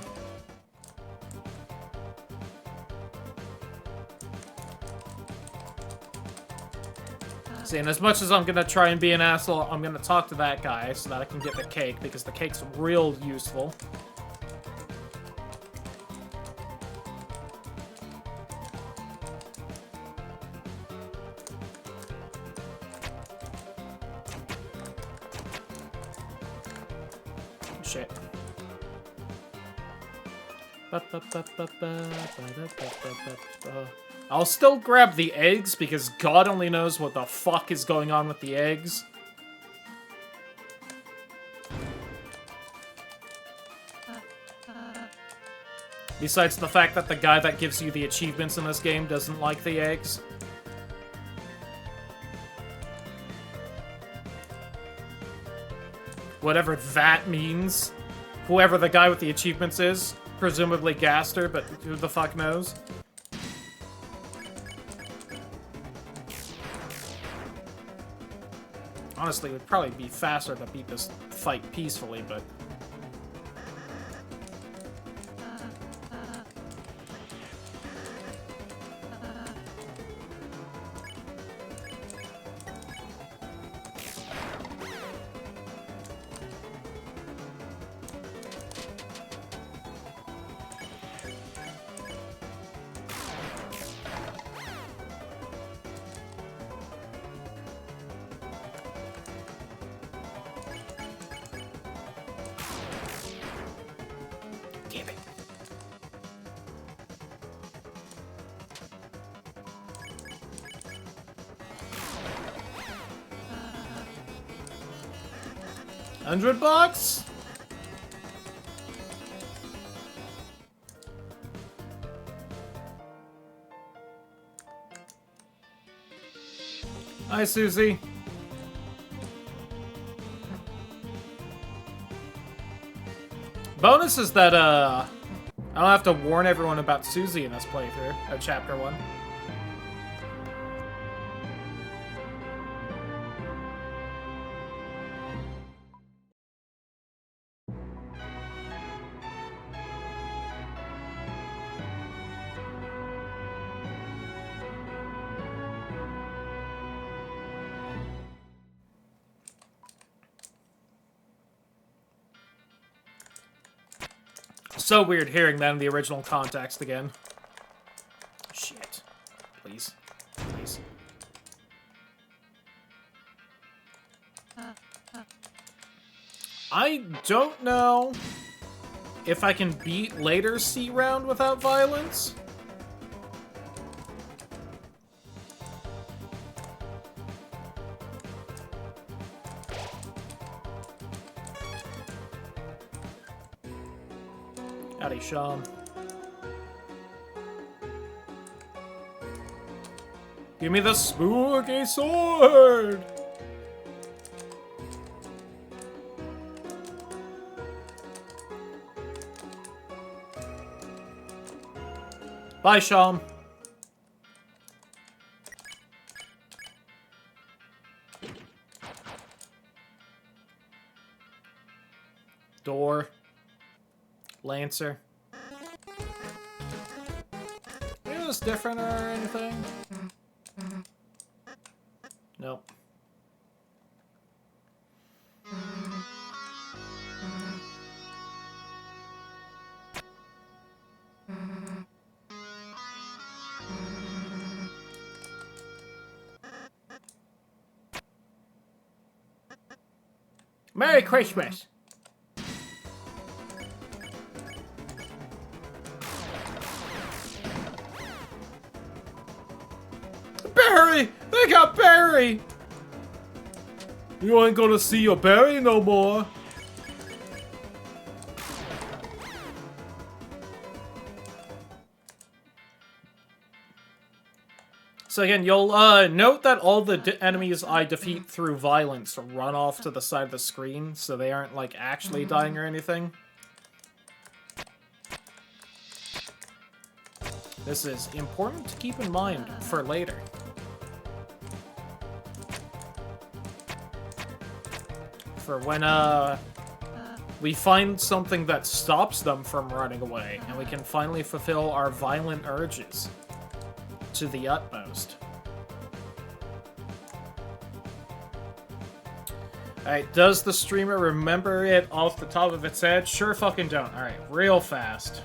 See, and as much as I'm gonna try and be an asshole, I'm gonna talk to that guy so that I can get the cake, because the cake's real useful. Shit. I'll still grab the eggs, because God only knows what the fuck is going on with the eggs. Besides the fact that the guy that gives you the achievements in this game doesn't like the eggs. Whatever that means. Whoever the guy with the achievements is. Presumably Gaster, but who the fuck knows? Honestly, it would probably be faster to beat this fight peacefully, but... $100? Hi, Susie. Bonus is that, I don't have to warn everyone about Susie in this playthrough of Chapter 1. So weird hearing that in the original context again. Shit. Please. Please. I don't know if I can beat later C round without violence. Howdy, Sean. Give me the spooky sword! Bye, Sean. Door. Lancer. Is this different or anything? Nope. Merry Christmas! Barry! They got Barry! You ain't gonna see your Barry no more. So again, you'll note that all the enemies I defeat through violence run off to the side of the screen, so they aren't, like, actually dying or anything. This is important to keep in mind for later. For when, we find something that stops them from running away, and we can finally fulfill our violent urges to the utmost. Alright, does the streamer remember it off the top of its head? Sure fucking don't. Alright, real fast.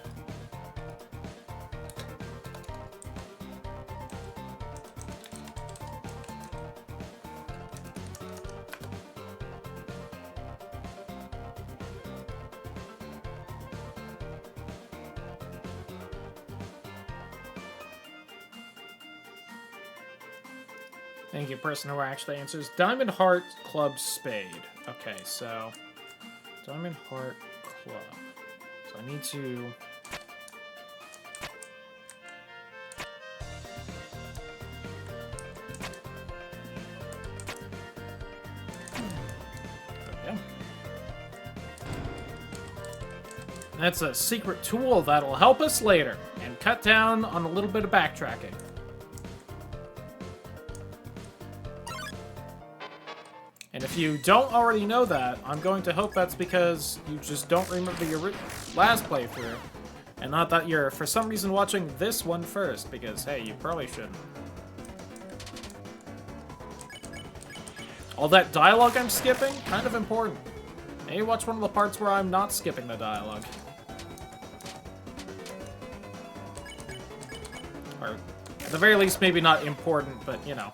Thank you, person who actually answers. Diamond Heart Club Spade. Okay, so Diamond Heart Club. So I need to... There we go. That's a secret tool that'll help us later and cut down on a little bit of backtracking. And if you don't already know that, I'm going to hope that's because you just don't remember your last playthrough, and not that you're, for some reason, watching this one first, because, hey, you probably shouldn't. All that dialogue I'm skipping, kind of important. Maybe watch one of the parts where I'm not skipping the dialogue. Or, at the very least, maybe not important, but, you know,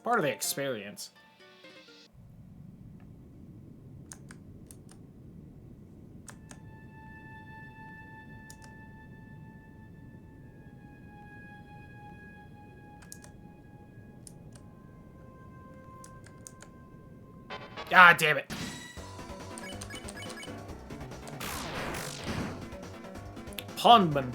part of the experience. Ah, damn it. Pondman.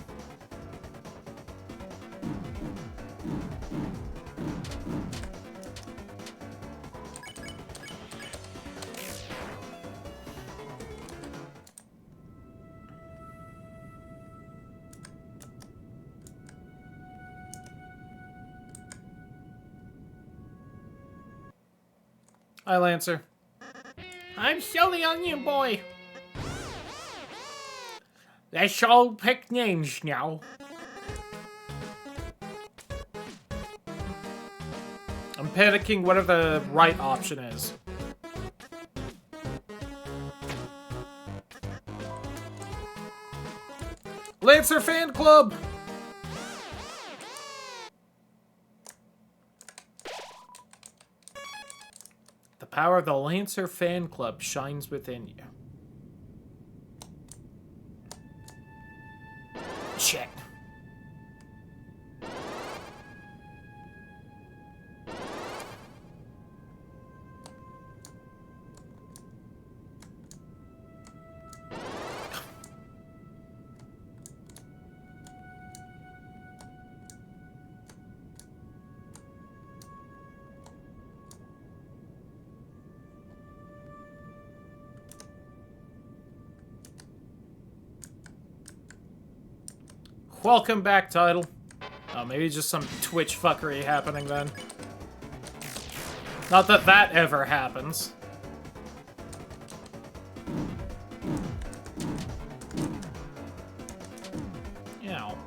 I'll answer. I'm still the onion boy. Let's all pick names now. I'm panicking whatever the right option is. Lancer Fan Club! The power of the Lancer Fan Club shines within you. Check. Welcome back, Tidal. Oh, maybe just some Twitch fuckery happening then. Not that that ever happens. Ow.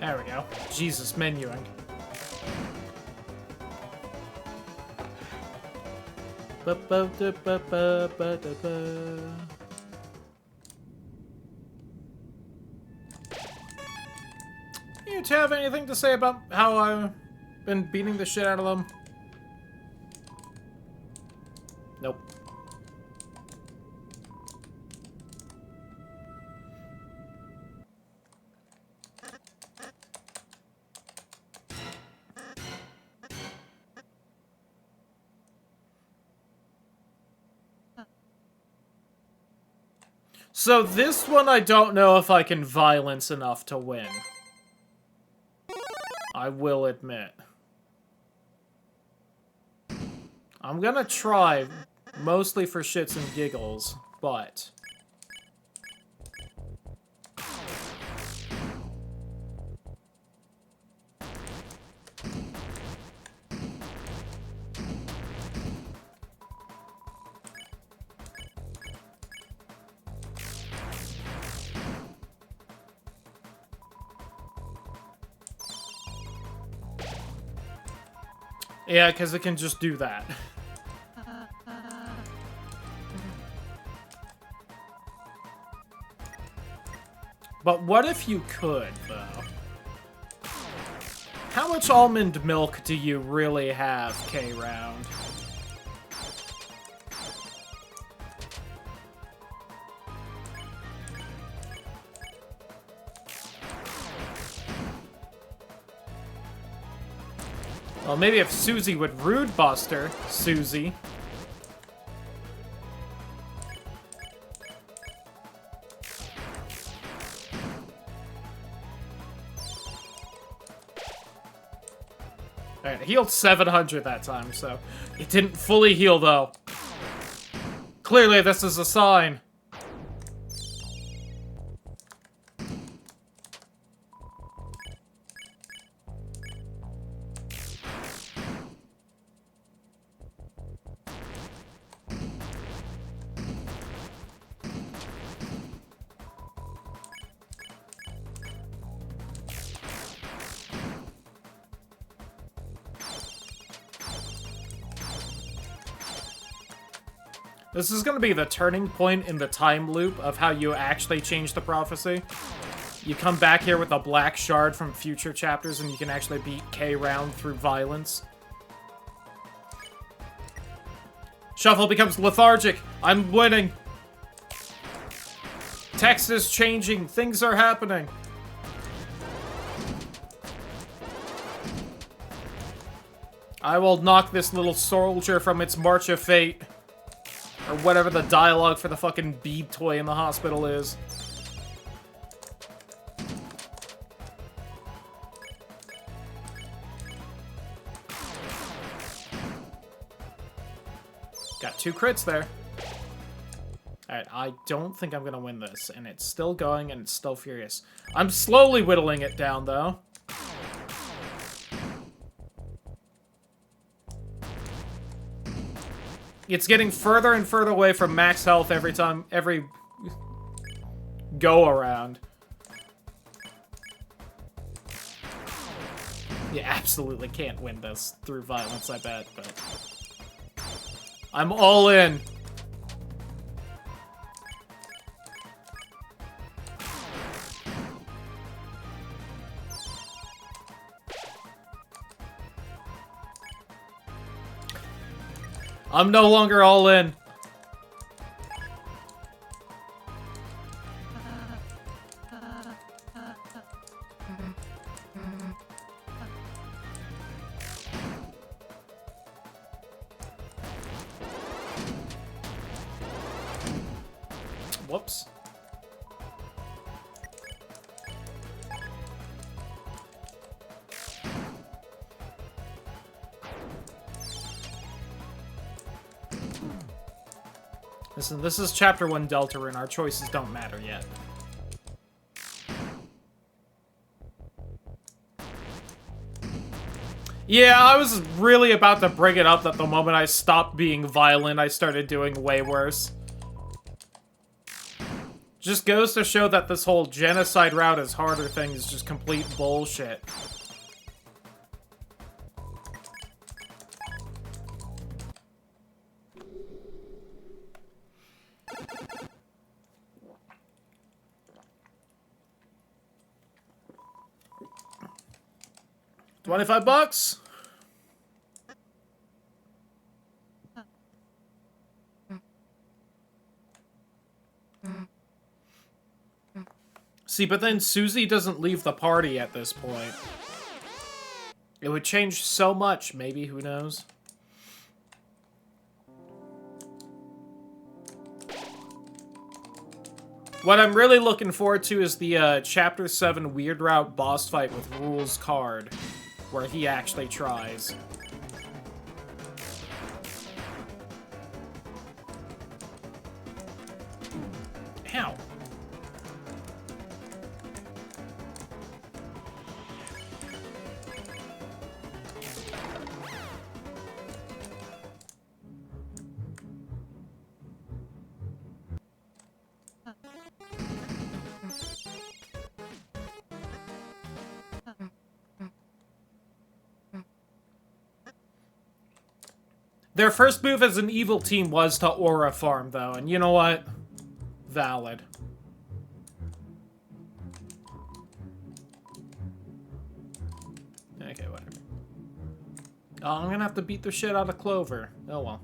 There we go. Jesus, menuing. You two have anything to say about how I've been beating the shit out of them? Nope. So this one I don't know if I can violence enough to win. I will admit. I'm gonna try, mostly for shits and giggles, but... Yeah, because it can just do that. But what if you could, though? How much almond milk do you really have, K-Round? Well, maybe if Susie would Rude Buster, Susie. Alright, it healed 700 that time, so... It didn't fully heal, though. Clearly, this is a sign. This is going to be the turning point in the time loop of how you actually change the prophecy. You come back here with a black shard from future chapters and you can actually beat K-Round through violence. Shuffle becomes lethargic. I'm winning. Text is changing. Things are happening. I will knock this little soldier from its march of fate. Or whatever the dialogue for the fucking bead toy in the hospital is. Got 2 crits there. Alright, I don't think I'm gonna win this. And it's still going, and it's still furious. I'm slowly whittling it down, though. It's getting further and further away from max health every time, every go-around. You absolutely can't win this through violence, I bet, but... I'm all in. I'm no longer all in. Whoops. Listen, this is Chapter 1 Deltarune. Our choices don't matter yet. Yeah, I was really about to bring it up that the moment I stopped being violent, I started doing way worse. Just goes to show that this whole genocide route is harder thing is just complete bullshit. $25? See, but then Susie doesn't leave the party at this point. It would change so much, maybe, who knows? What I'm really looking forward to is the Chapter 7 Weird Route boss fight with Rule's card, where he actually tries. Ow. Their first move as an evil team was to aura farm, though, and you know what? Valid. Okay, whatever. Oh, I'm gonna have to beat the shit out of Clover. Oh well.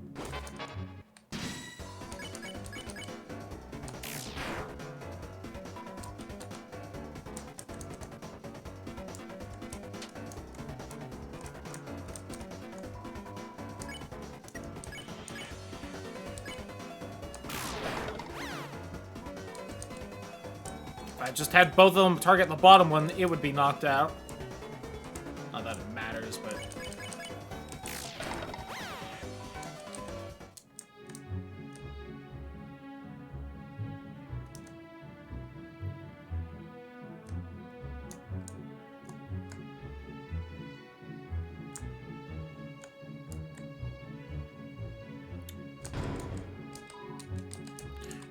If I just had both of them target the bottom one, it would be knocked out. Not that it matters, but...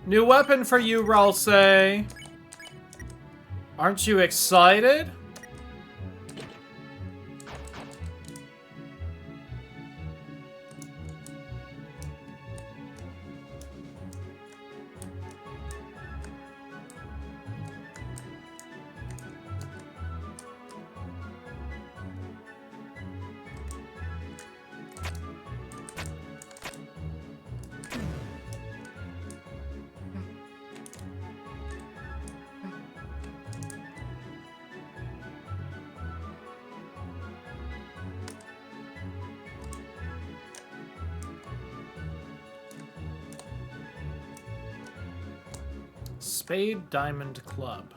New weapon for you, Ralsei. Aren't you excited? Spade Diamond Club.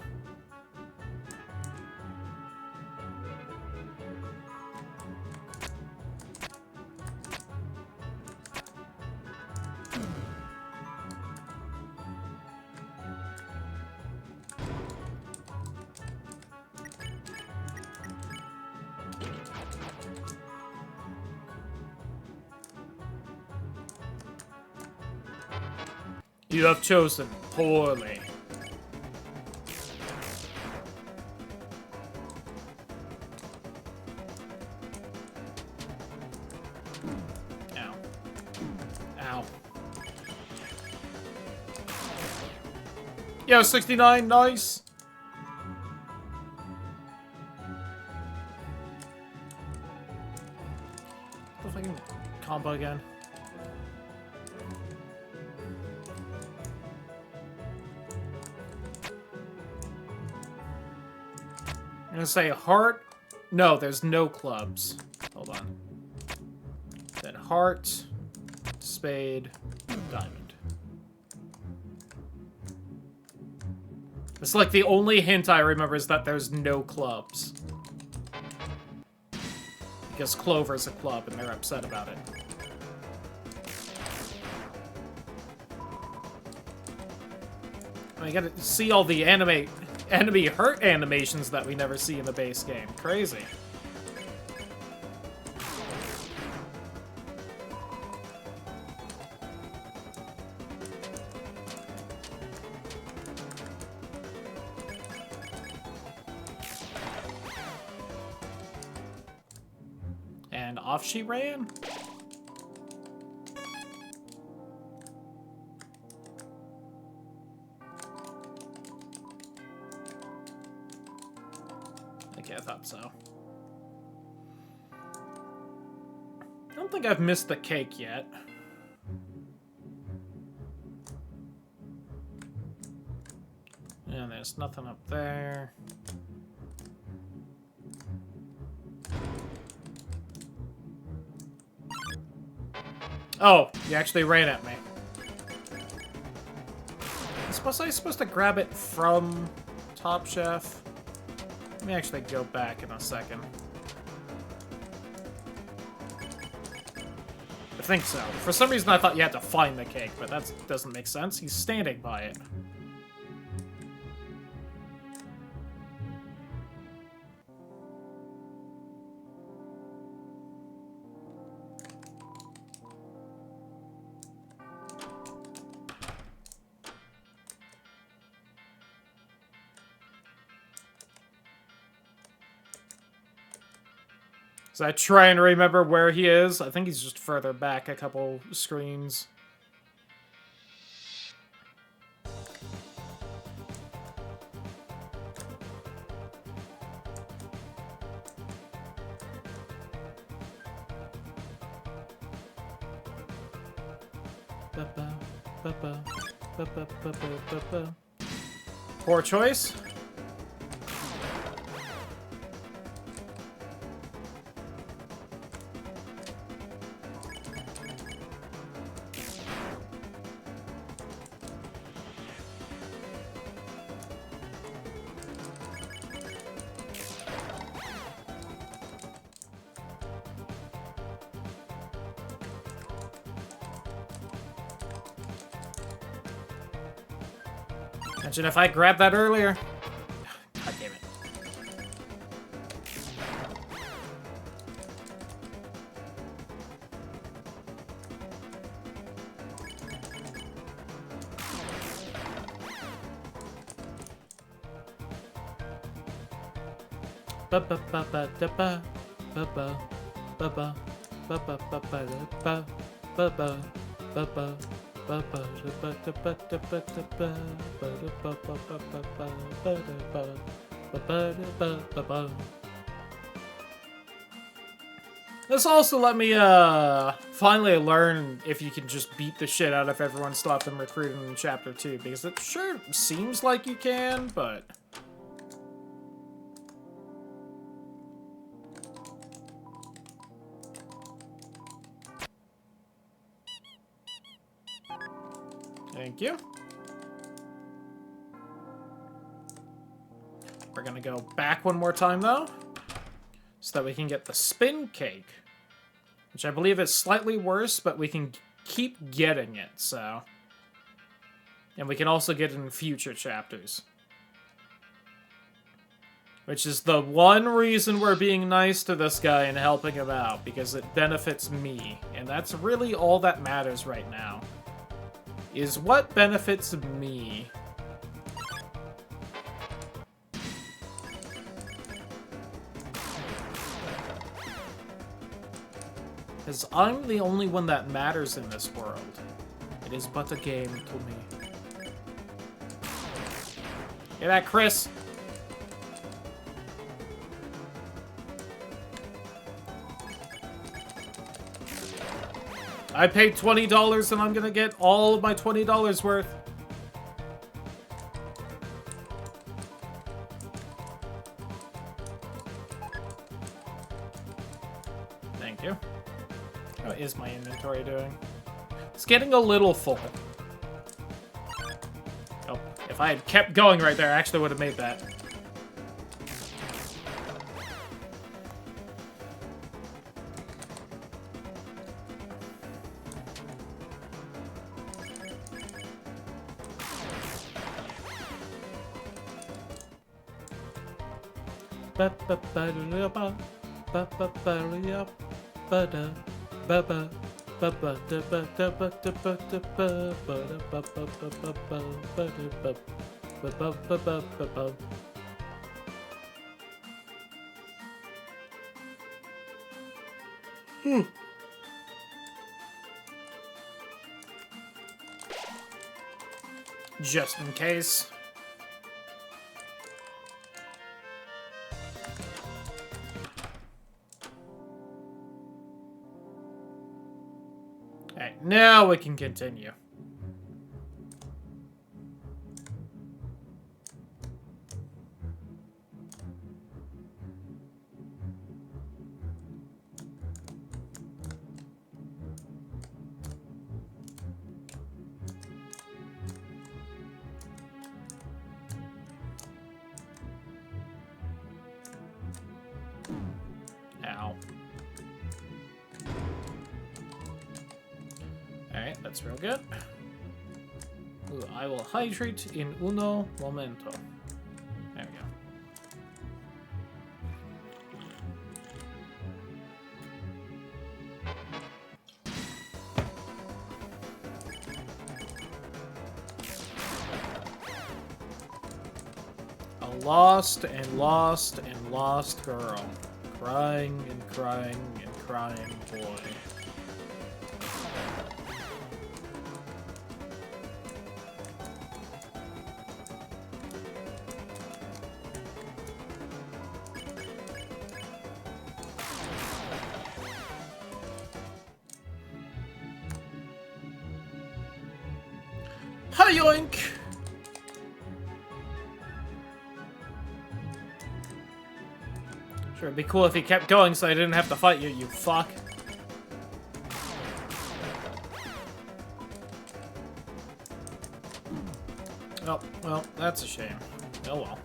You have chosen poorly. Ow. Ow. Yo, 69, nice! If I can combo again. I'm gonna say heart. No, there's no clubs. Hold on. Then heart, spade, diamond. It's like the only hint I remember is that there's no clubs. Because Clover's a club and they're upset about it. I gotta see all the enemy hurt animations that we never see in the base game. Crazy. And off she ran? Okay, I thought so. I don't think I've missed the cake yet. And there's nothing up there. Oh, you actually ran at me. Was I supposed to grab it from Top Chef? Let me actually go back in a second. I think so. For some reason I thought you had to find the cake, but that doesn't make sense. He's standing by it. So I try and remember where he is. I think he's just further back a couple screens. Poor choice. Imagine if I grabbed that earlier. God damn it. Ba ba ba ba da ba ba ba ba ba ba ba ba ba da ba ba ba ba. This also let me finally learn if you can just beat the shit out of everyone stopped them recruiting in Chapter 2, because it sure seems like you can, but... Thank you. We're gonna go back one more time, though, so that we can get the spin cake, which I believe is slightly worse, but we can keep getting it, so... And we can also get it in future chapters. Which is the one reason we're being nice to this guy and helping him out, because it benefits me. And that's really all that matters right now. Is what benefits me. Because I'm the only one that matters in this world. It is but a game to me. Hear that, Chris? I paid $20 and I'm gonna get all of my $20 worth. Thank you. How is my inventory doing? It's getting a little full. Oh, if I had kept going right there, I actually would have made that. Just in case. Alright, now we can continue. Ow. Alright, that's real good. Ooh, I will hydrate in uno momento. There we go. A lost and lost and lost girl. Crying and crying and crying boy. Yoink! Sure, it'd be cool if he kept going so I didn't have to fight you, you fuck. Oh, well, that's a shame. Oh well.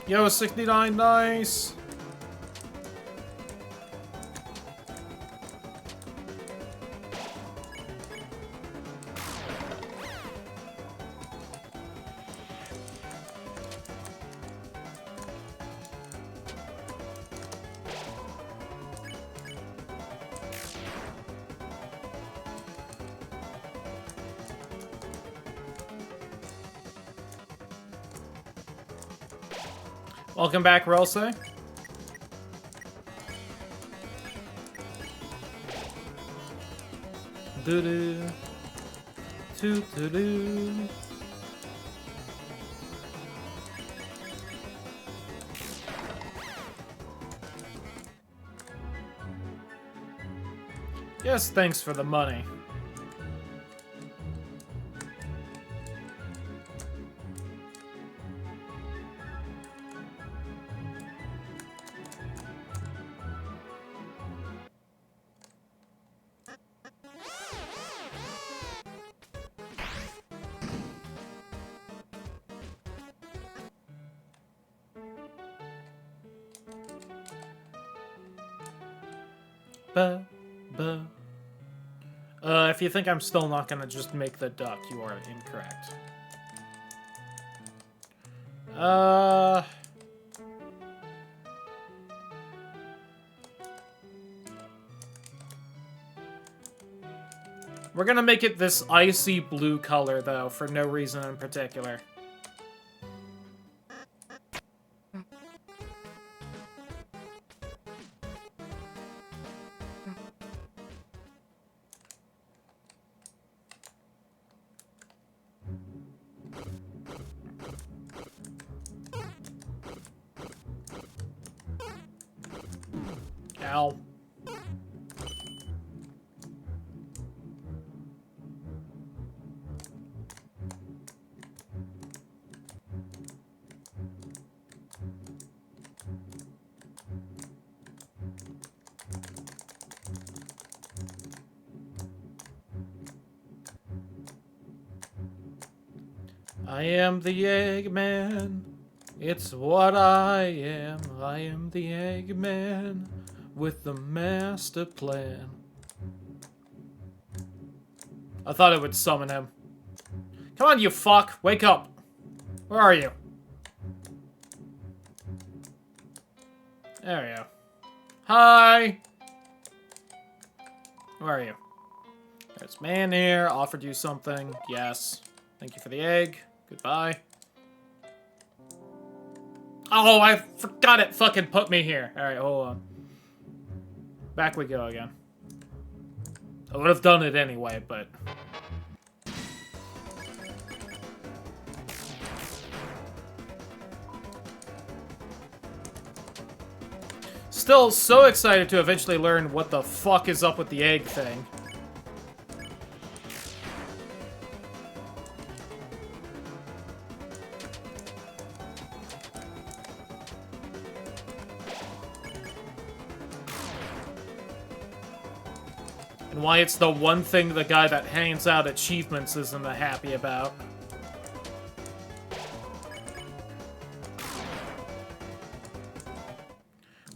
Yo, 69, nice! Welcome back, Relse. Doo-doo. Toot-doo-doo. Yes, thanks for the money. If you think I'm still not gonna just make the duck, you are incorrect. We're gonna make it this icy blue color, though, for no reason in particular. Ow. I am the Eggman. It's what I am. I am the Eggman with the master plan. I thought it would summon him. Come on, you fuck. Wake up. Where are you? There we go. Hi. Where are you? There's man here. Offered you something. Yes. Thank you for the egg. Goodbye. Oh, I forgot it fucking put me here. Alright, hold on. Back we go again. I would have done it anyway, but... Still so excited to eventually learn what the fuck is up with the egg thing. And why it's the one thing the guy that hands out achievements isn't happy about.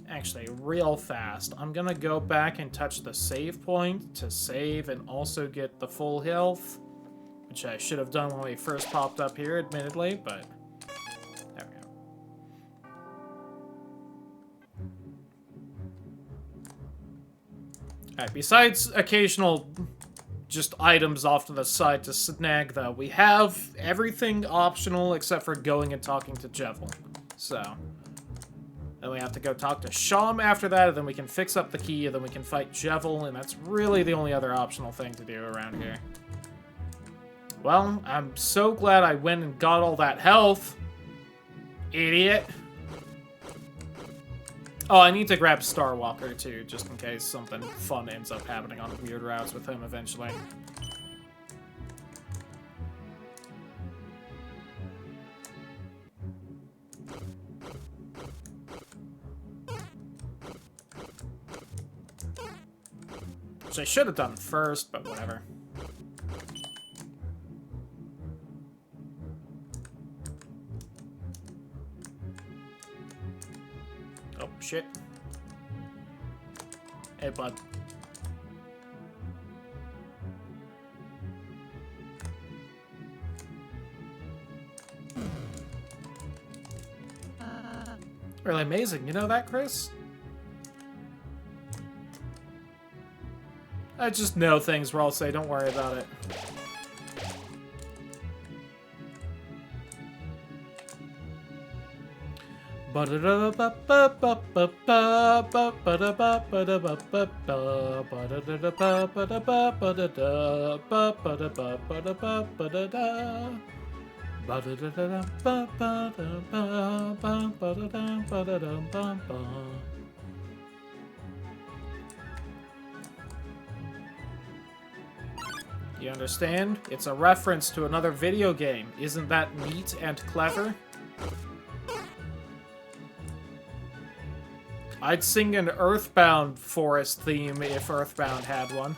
Actually, real fast, I'm gonna go back and touch the save point to save and also get the full health, which I should have done when we first popped up here, admittedly, but there we go. Alright, besides occasional just items off to the side to snag, though, we have everything optional except for going and talking to Jevil. So, then we have to go talk to Sham after that, and then we can fix up the key, and then we can fight Jevil, and that's really the only other optional thing to do around here. Well, I'm so glad I went and got all that health. Idiot. Oh, I need to grab Starwalker, too, just in case something fun ends up happening on weird routes with him eventually. Which I should have done first, but whatever. Oh, shit. Hey, bud. Really amazing, you know that, Chris? I just know things where I'll say, don't worry about it. You understand? It's a reference to another video game. Isn't that neat and clever? I'd sing an Earthbound forest theme if Earthbound had one.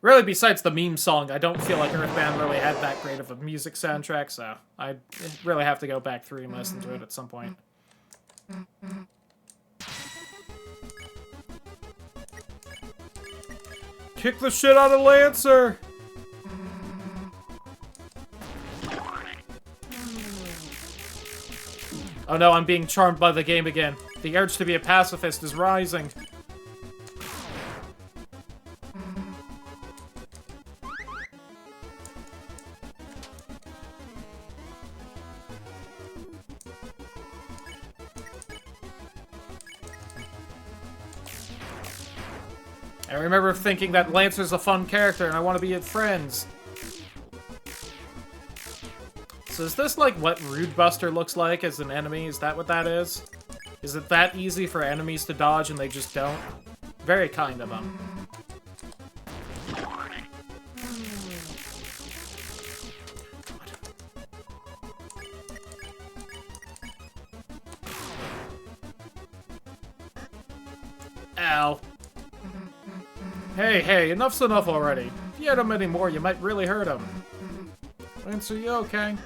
Really, besides the meme song, I don't feel like Earthbound really had that great of a music soundtrack, so I really have to go back through and listen to it at some point. Kick the shit out of Lancer! Oh no, I'm being charmed by the game again. The urge to be a pacifist is rising. I remember thinking that Lancer's a fun character and I want to be friends. So is this like what Rude Buster looks like as an enemy? Is that what that is? Is it that easy for enemies to dodge and they just don't? Very kind of them. Ow. Hey, enough's enough already. If you hit him anymore, you might really hurt him. Lance, are you okay?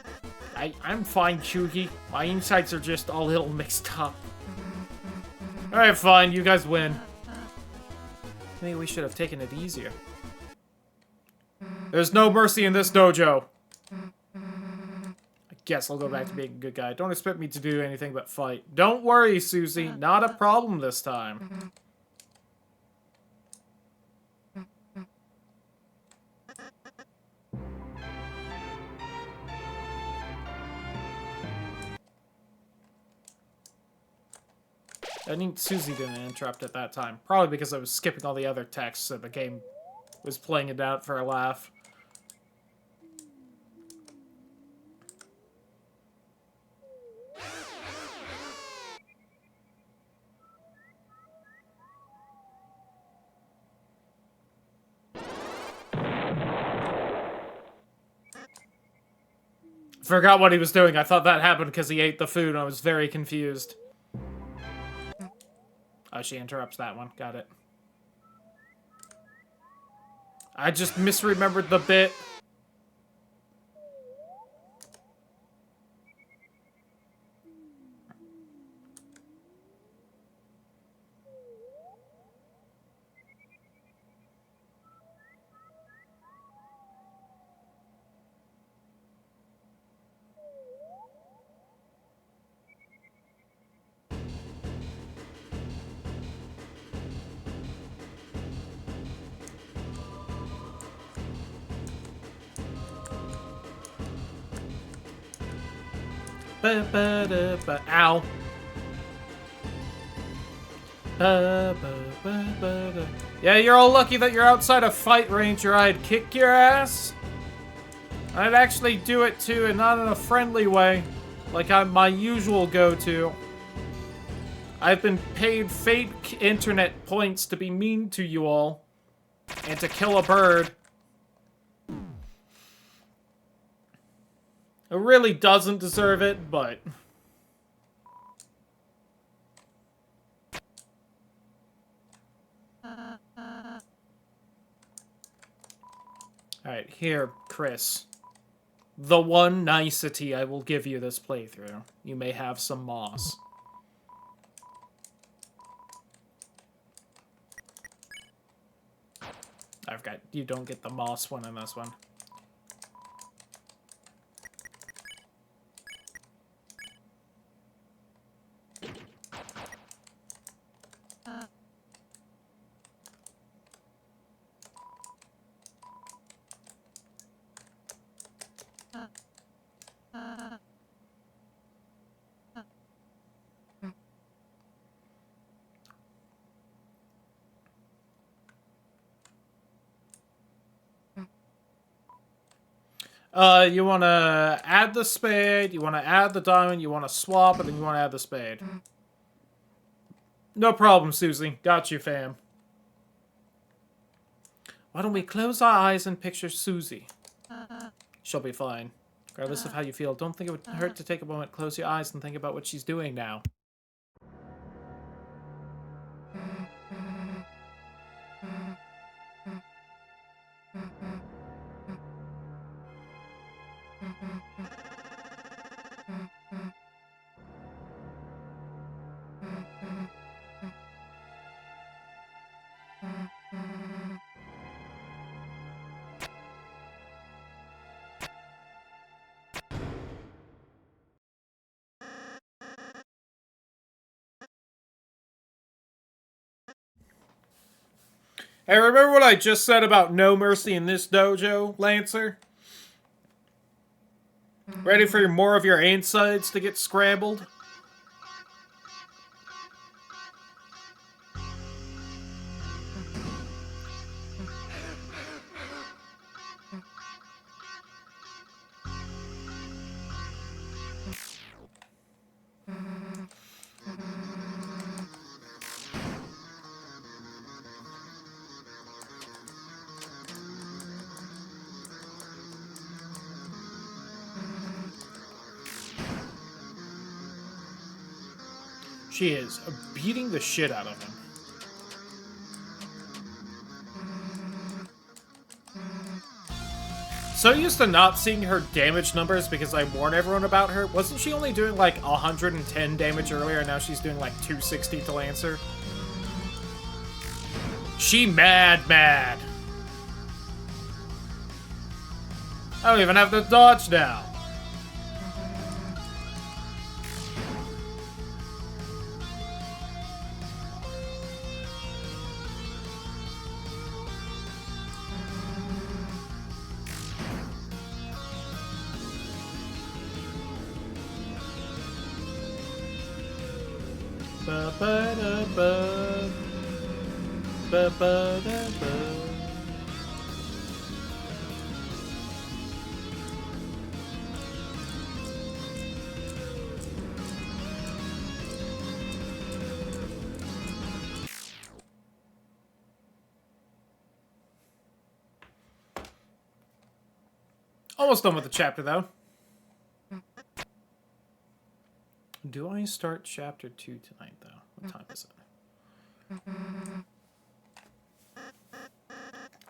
I'm fine, Chugi. My insides are just a little mixed up. Alright, fine, you guys win. Maybe we should have taken it easier. There's no mercy in this dojo. I guess I'll go back to being a good guy. Don't expect me to do anything but fight. Don't worry, Susie. Not a problem this time. I think Susie didn't interrupt at that time. Probably because I was skipping all the other texts, so the game was playing it out for a laugh. Forgot what he was doing. I thought that happened because he ate the food, and I was very confused. Oh, she interrupts that one. Got it. I just misremembered the bit. Ow. Yeah, you're all lucky that you're outside a fight range or I'd kick your ass. I'd actually do it too, and not in a friendly way, like I'm my usual go-to. I've been paid fake internet points to be mean to you all, and to kill a bird. It really doesn't deserve it, but... Alright, here, Chris. The one nicety I will give you this playthrough. You may have some moss. You don't get the moss one in this one. You want to add the spade, you want to add the diamond, you want to swap, and then you want to add the spade. No problem, Susie. Got you, fam. Why don't we close our eyes and picture Susie? She'll be fine. Regardless of how you feel, don't think it would hurt to take a moment, close your eyes, and think about what she's doing now. Hey, remember what I just said about no mercy in this dojo, Lancer? Ready for more of your insides to get scrambled? She is beating the shit out of him. So used to not seeing her damage numbers because I warn everyone about her. Wasn't she only doing like 110 damage earlier and now she's doing like 260 to Lancer? She mad. I don't even have to dodge now. Ba-ba-da-ba. Ba-ba-da-ba. Almost done with the chapter, though. Do I start chapter 2 tonight, though? What time is it?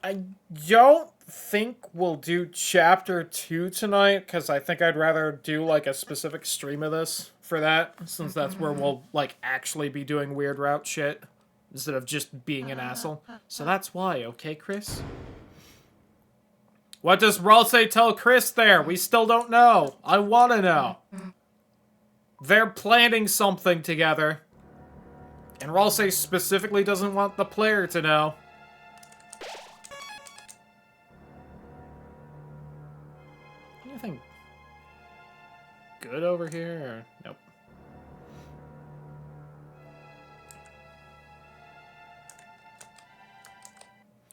I don't think we'll do chapter 2 tonight, because I think I'd rather do, like, a specific stream of this for that, since that's where we'll, like, actually be doing weird route shit, instead of just being an asshole. So that's why, okay, Chris? What does Ralsei tell Chris there? We still don't know. I want to know. They're planning something together. And Ralsei specifically doesn't want the player to know. Anything good over here? Or... Nope.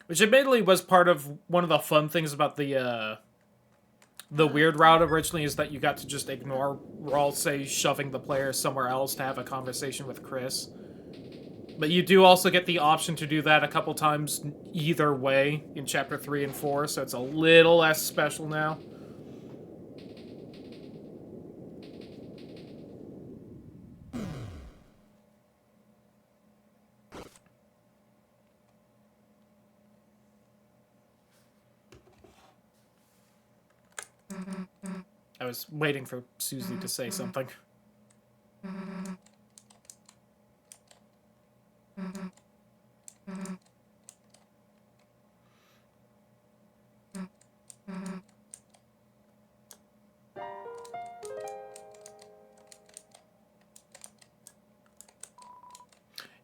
Which admittedly was part of one of the fun things about the weird route originally, is that you got to just ignore Ralsei shoving the player somewhere else to have a conversation with Chris. But you do also get the option to do that a couple times either way in Chapter 3 and 4, so it's a little less special now. I was waiting for Susie to say something.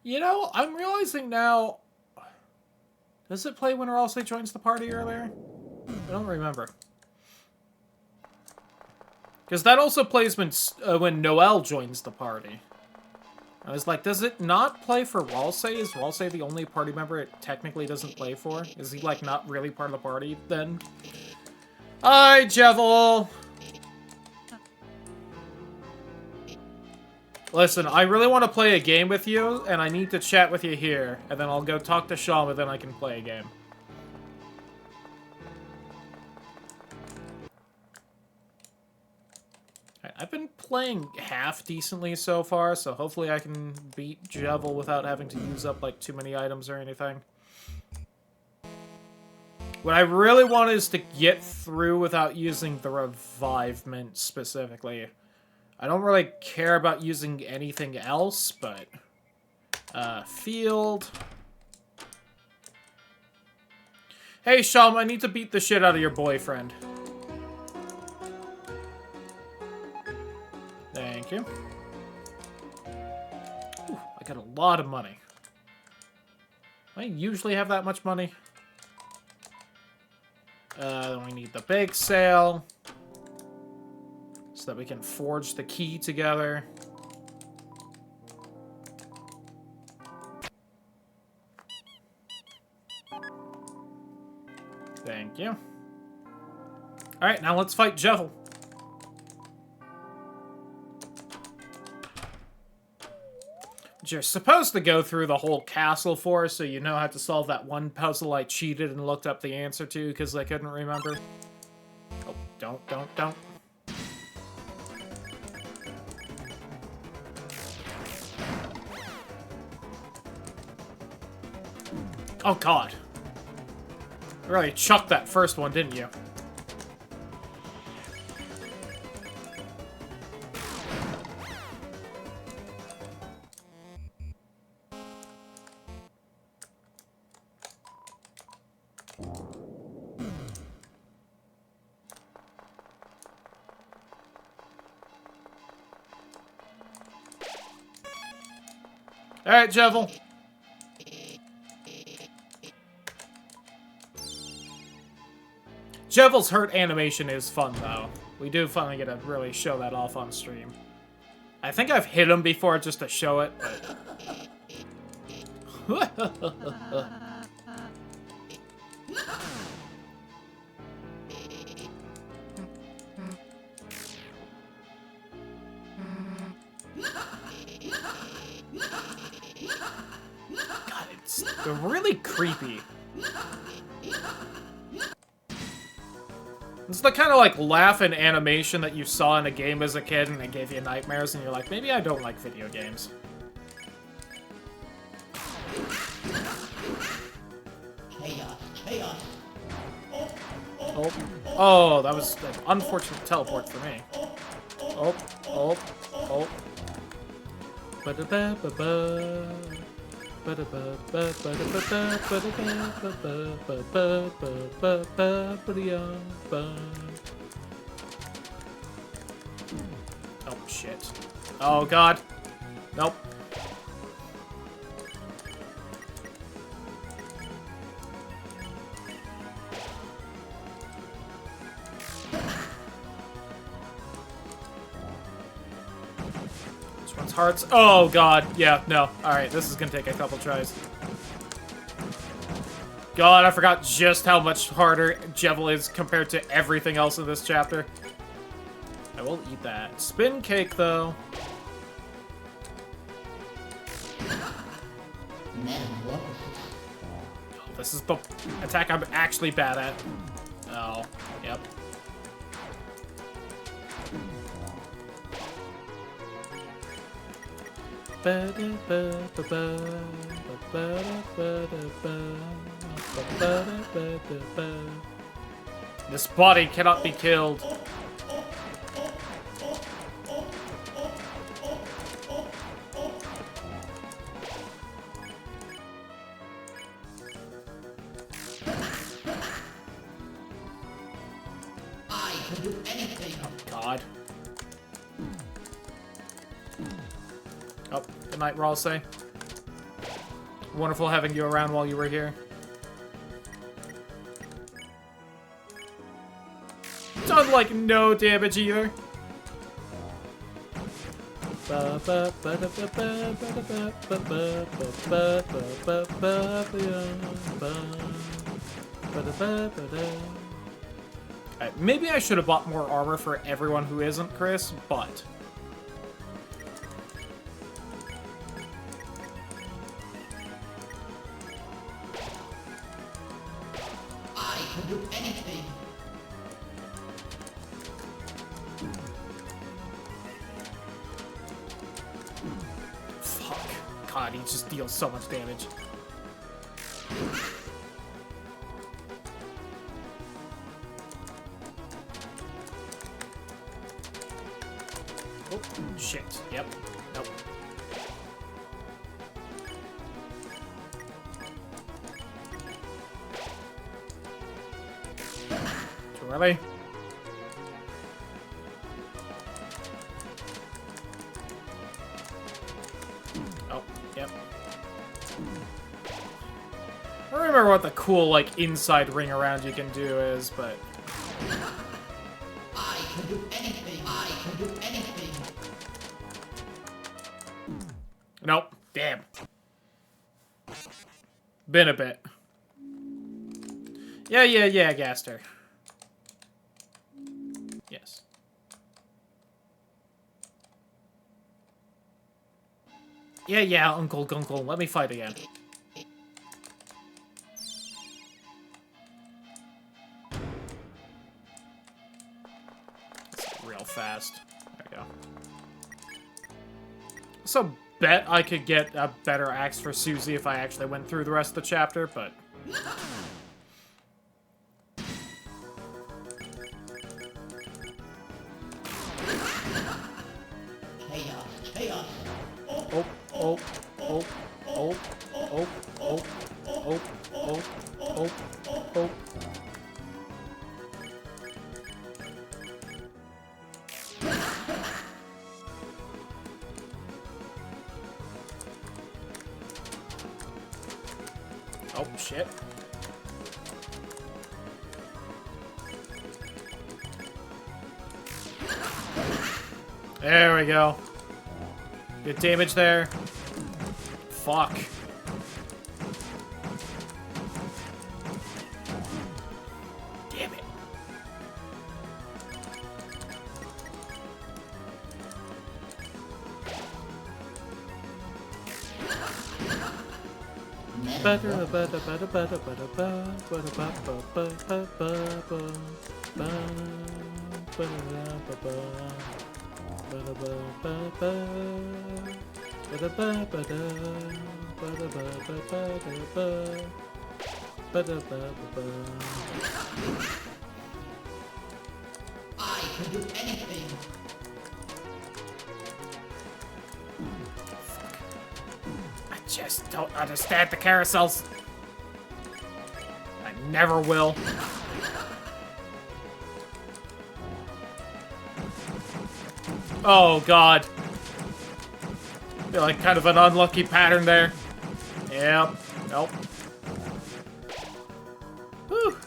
You know, I'm realizing now... Does it play when Ralsei joins the party earlier? I don't remember. Because that also plays when Noelle joins the party. I was like, does it not play for Ralsei? Is Ralsei the only party member it technically doesn't play for? Is he, like, not really part of the party, then? Hi, Jevel! Listen, I really want to play a game with you, and I need to chat with you here. And then I'll go talk to Sean, and then I can play a game. I've been playing half decently so far, so hopefully I can beat Jevel without having to use up, like, too many items or anything. What I really want is to get through without using the revivement specifically. I don't really care about using anything else, but... field... Hey, Sham, I need to beat the shit out of your boyfriend. Thank you. Ooh, I got a lot of money. I usually have that much money. We need the bake sale. So that we can forge the key together. Thank you. Alright, now let's fight Jevel. You're supposed to go through the whole castle for, so you know how to solve that one puzzle I cheated and looked up the answer to because I couldn't remember. Oh, don't. Oh, God. You really chucked that first one, didn't you? Alright, Jevel. Jevel's hurt animation is fun, though. We do finally get to really show that off on stream. I think I've hit him before just to show it, but... God, it's really creepy. It's the kind of, like, laughing animation that you saw in a game as a kid and it gave you nightmares, and you're like, maybe I don't like video games. Chaos. Oh, that was an unfortunate teleport for me. Oh. Ba-da-ba-ba-ba. Oh, shit. Oh, God. Nope. Hearts. Oh, God. Yeah, no. Alright, this is gonna take a couple tries. God, I forgot just how much harder Jevel is compared to everything else in this chapter. I will eat that. Spin cake, though. Oh, this is the attack I'm actually bad at. Oh, yep. This body cannot be killed. I can do anything. Oh, God. Oh, good night, Ralsei. Wonderful having you around while you were here. Done, like, no damage either. Maybe I should have bought more armor for everyone who isn't Chris, but... I can do anything. Fuck. God, he just deals so much damage. Oh, shit. Yep. Nope. Too early. Oh, yep. don't remember what the cool, like, inside ring around you can do is, but... I can do anything. I can do anything. Nope. Damn. Been a bit. Yeah, Gaster. Yes. Yeah, Uncle Gunkle. Let me fight again. It's real fast. There we go. So bet I could get a better axe for Susie if I actually went through the rest of the chapter, but... Chaos. Oh. Oh, shit. There we go. Good damage there. Fuck. Damn it. I can do anything. I just don't understand the carousels. I never will. Oh, God. Feel like kind of an unlucky pattern there. Yep. Nope. Whew.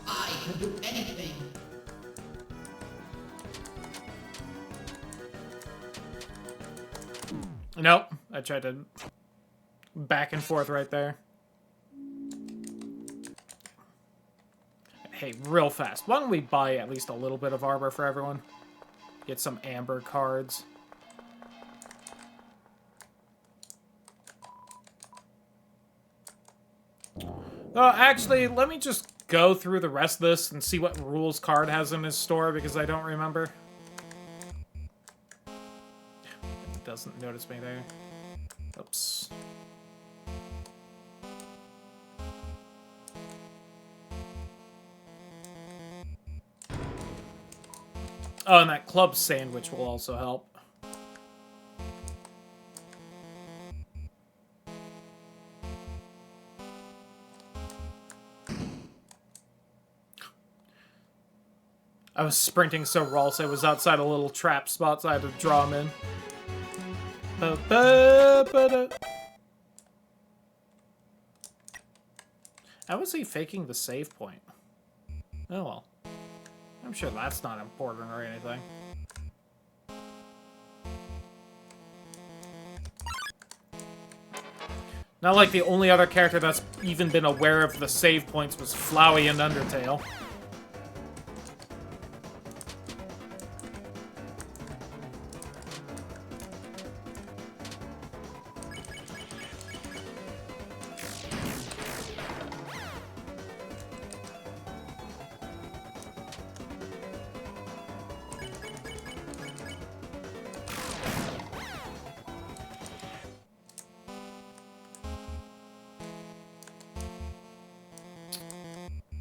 I can do anything. Nope. I tried to back and forth right there. Hey, real fast. Why don't we buy at least a little bit of armor for everyone? Get some amber cards. Actually, let me just go through the rest of this and see what rules card has in his store, because I don't remember. It doesn't notice me there. Oops. Oh, and that club sandwich will also help. I was sprinting so Rolse I was outside a little trap spot, so I had to draw him in. How was he faking the save point? Oh well. I'm sure that's not important or anything. Not like the only other character that's even been aware of the save points was Flowey and Undertale.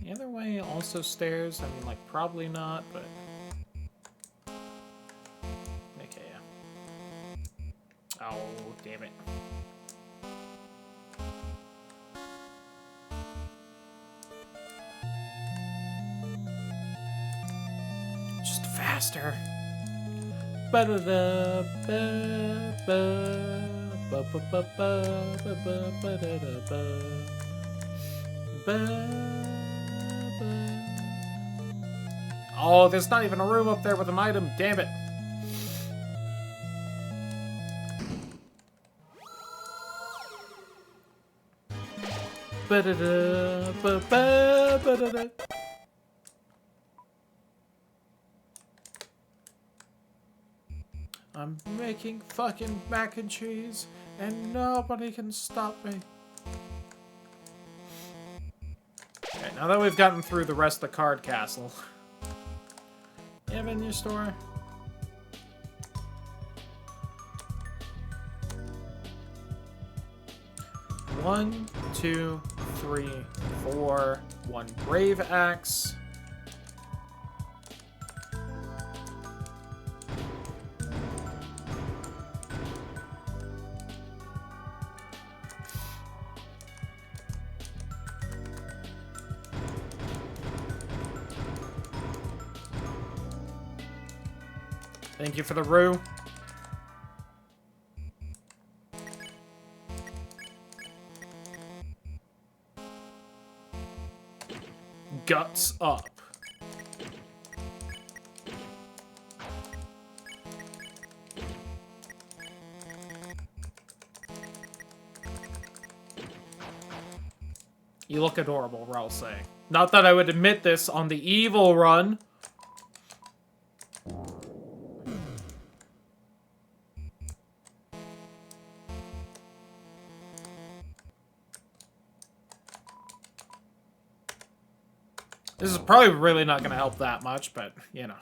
The other way also stairs. I mean, like, probably not, but... Okay, yeah. Oh, damn it. Just faster. Ba-da-da, ba-ba-ba-ba-ba-ba-ba-ba-ba-da-da-ba. Oh, there's not even a room up there with an item. Damn it. Ba-da-da, ba-ba, ba-da-da. I'm making fucking mac and cheese, and nobody can stop me. Okay, now that we've gotten through the rest of the card castle. You have it in your store? One, two, three, four. One brave axe. Thank you for the rue. Guts up. You look adorable, I'll say. Not that I would admit this on the evil run. This is probably really not going to help that much, but, you know.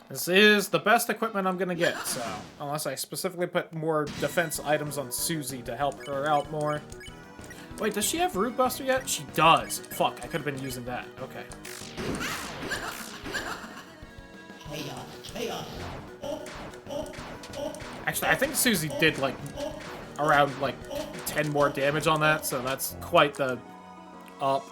This is the best equipment I'm going to get, so... Unless I specifically put more defense items on Susie to help her out more. Wait, does she have Root Buster yet? She does. Fuck, I could have been using that. Okay. Chaos, chaos. Oh, oh, oh. Actually, I think Susie did, like, around, like, 10 more damage on that, so that's quite the up.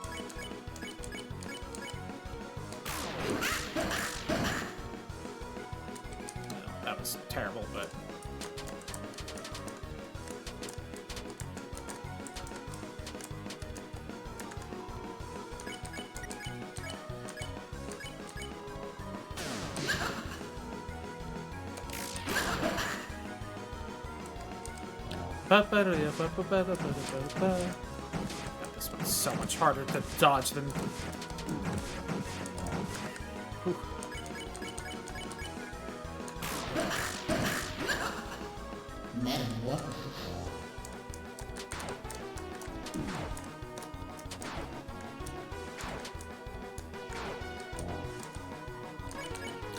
That was terrible, but... God, this one's so much harder to dodge than... Whew. Metamorphosis.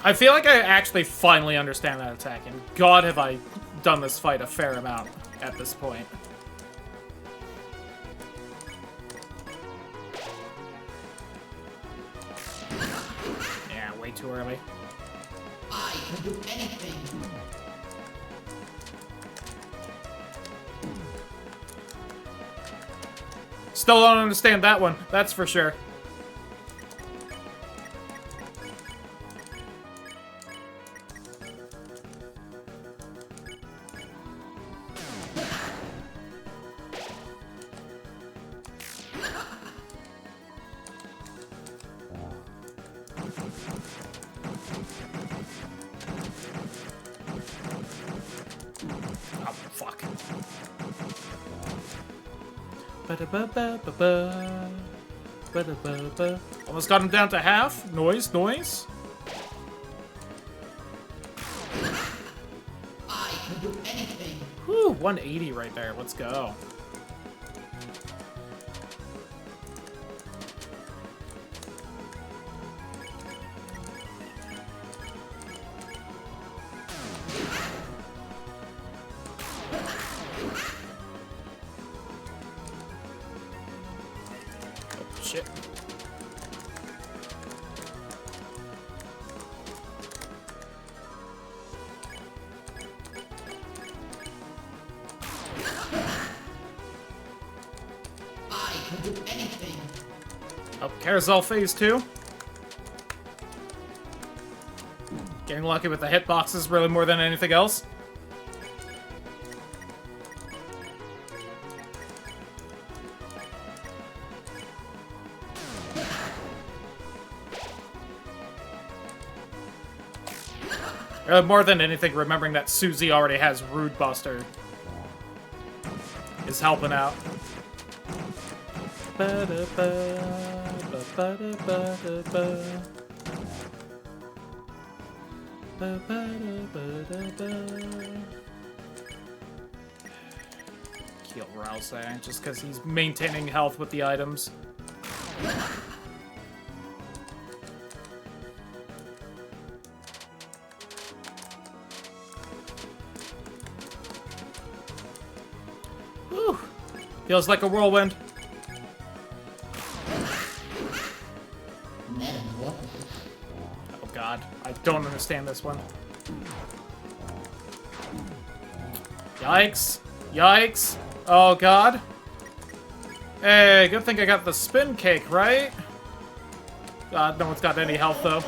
I feel like I actually finally understand that attack, and God have I done this fight a fair amount at this point. Yeah, way too early. I can do anything. Still don't understand that one, that's for sure. Oh, fuck. Ba-da-ba-ba-ba-ba. Ba-da-ba-ba. Almost got him down to half. Noise, noise. I can do anything. Whew, 180 right there. Let's go. Oh, shit. I can do anything. Oh, Carousel Phase 2. Getting lucky with the hitboxes really more than anything else. More than anything, remembering that Susie already has Rude Buster is helping out. Kill Rouse there, just because he's maintaining health with the items. Whew. Feels like a whirlwind. Oh god, I don't understand this one. Yikes. Yikes. Oh god. Hey, good thing I got the spin cake, right? God, no one's got any health though.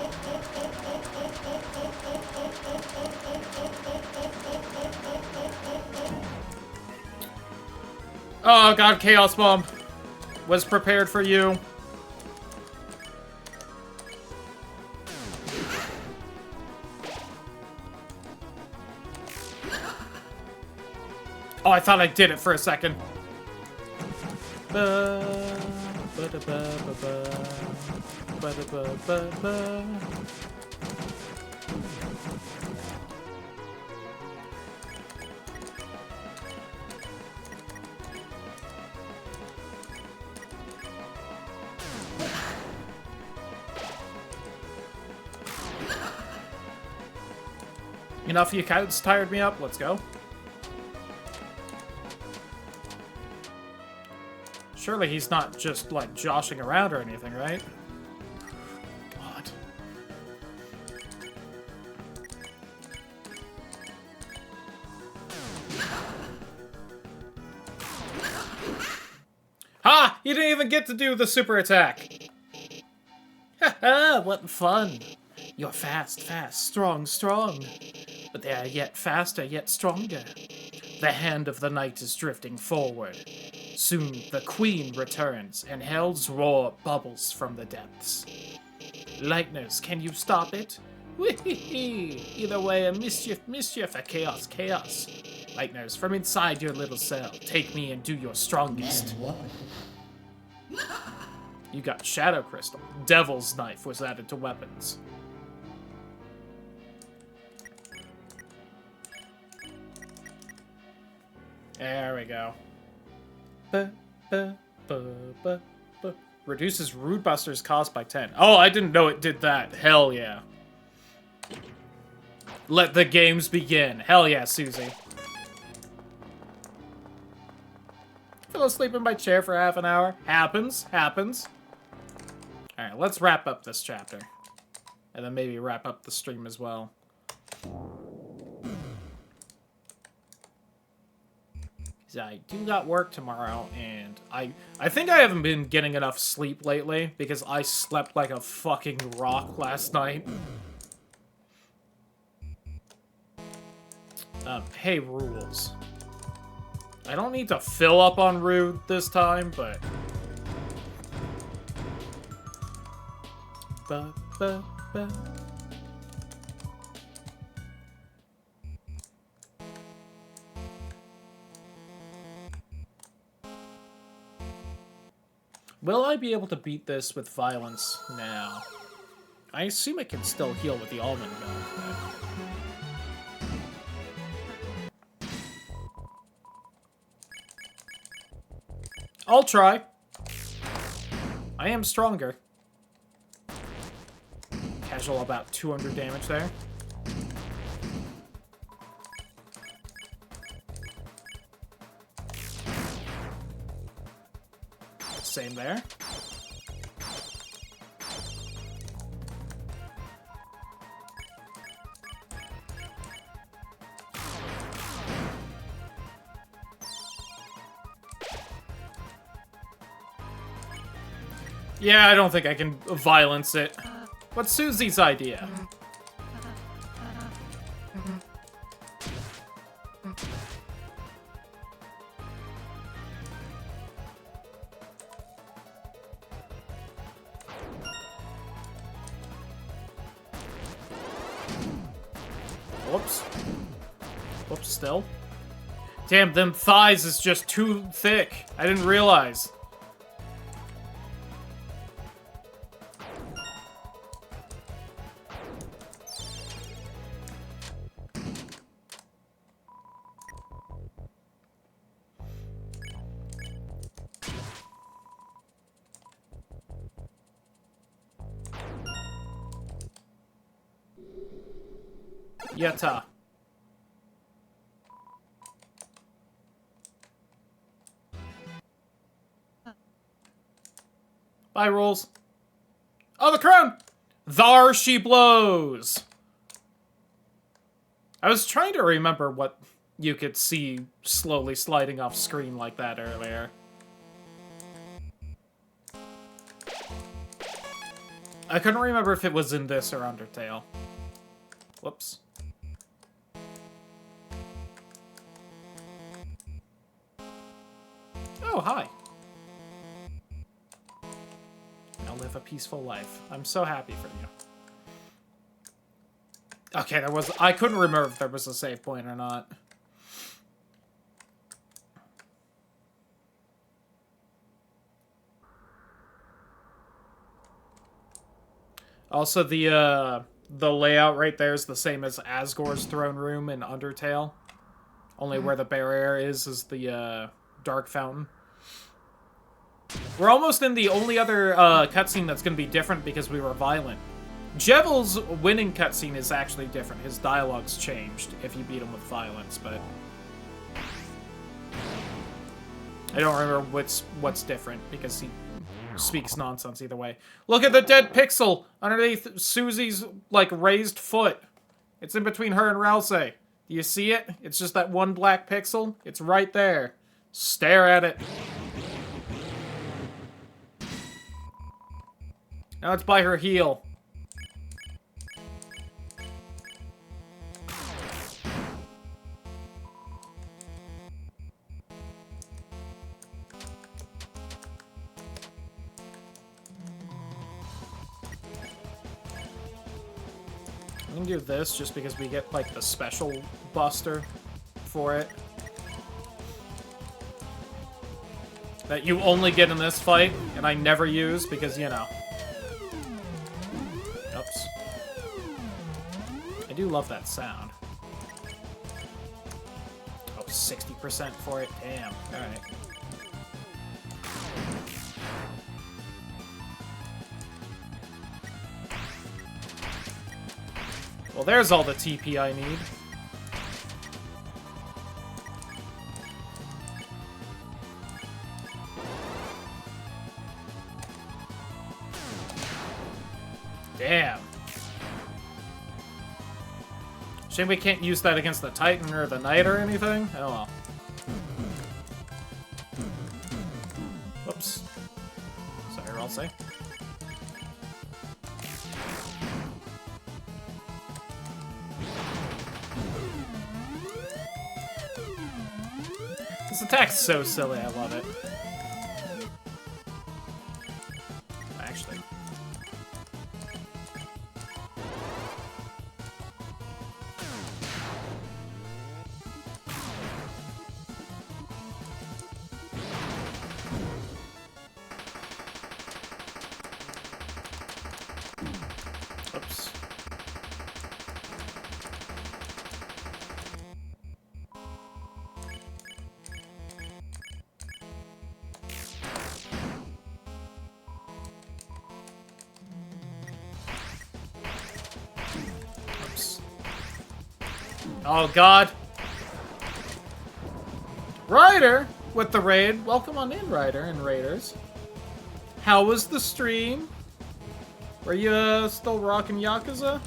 Oh god, Chaos Bomb was prepared for you. Oh, I thought I did it for a second. Enough you guys tired me up. Let's go. Surely he's not just, like, joshing around or anything, right? God. Ha! You didn't even get to do the super attack! Haha, what fun! You're fast, fast, strong, strong. But they are yet faster, yet stronger. The hand of the night is drifting forward. Soon the queen returns, and hell's roar bubbles from the depths. Lightners, can you stop it? Whee-hee-hee! Either way, a mischief, mischief, a chaos, chaos. Lightners, from inside your little cell, take me and do your strongest. You got Shadow Crystal. Devil's Knife was added to weapons. There we go. Reduces Rude Buster's cost by 10. Oh, I didn't know it did that. Hell yeah. Let the games begin. Hell yeah, Susie. Fell asleep in my chair for half an hour. Happens. Happens. Alright, let's wrap up this chapter. And then maybe wrap up the stream as well. I do got work tomorrow, and I think I haven't been getting enough sleep lately, because I slept like a fucking rock last night. Hey, rules. I don't need to fill up on Rude this time, but... Will I be able to beat this with violence now? I assume it can still heal with the almond milk, but... I'll try. I am stronger. Casual about 200 damage there. Same there. Yeah, I don't think I can violence it. What's Susie's idea? Whoops. Whoops, still. Damn, them thighs is just too thick. I didn't realize. Yatta. Bye, rolls. Oh, the crown! Thar she blows! I was trying to remember what you could see slowly sliding off screen like that earlier. I couldn't remember if it was in this or Undertale. Whoops. Oh, hi. Now live a peaceful life. I'm so happy for you. Okay, I couldn't remember if there was a save point or not. Also, the layout right there is the same as Asgore's throne room in Undertale. Only where the barrier is the dark fountain. We're almost in the only other cutscene that's going to be different because we were violent. Jevel's winning cutscene is actually different. His dialogue's changed if you beat him with violence, but I don't remember what's different because he speaks nonsense either way. Look at the dead pixel underneath Susie's, like, raised foot. It's in between her and Rousey. Do you see it? It's just that one black pixel. It's right there. Stare at it. Now it's by her heel. I'm gonna do this just because we get, like, the special buster for it. That you only get in this fight, and I never use because, you know. Oops. I do love that sound. Oh, 60% for it? Damn. Alright. Well, there's all the TP I need. Damn. Shame we can't use that against the Titan or the Knight or anything. Oh well. Whoops. Sorry, I'll say. This attack's so silly, I love it. Actually. Oops. Oops. Oh, God. Ryder with the raid. Welcome on in, Ryder and Raiders. How was the stream? Were you still rocking Yakuza?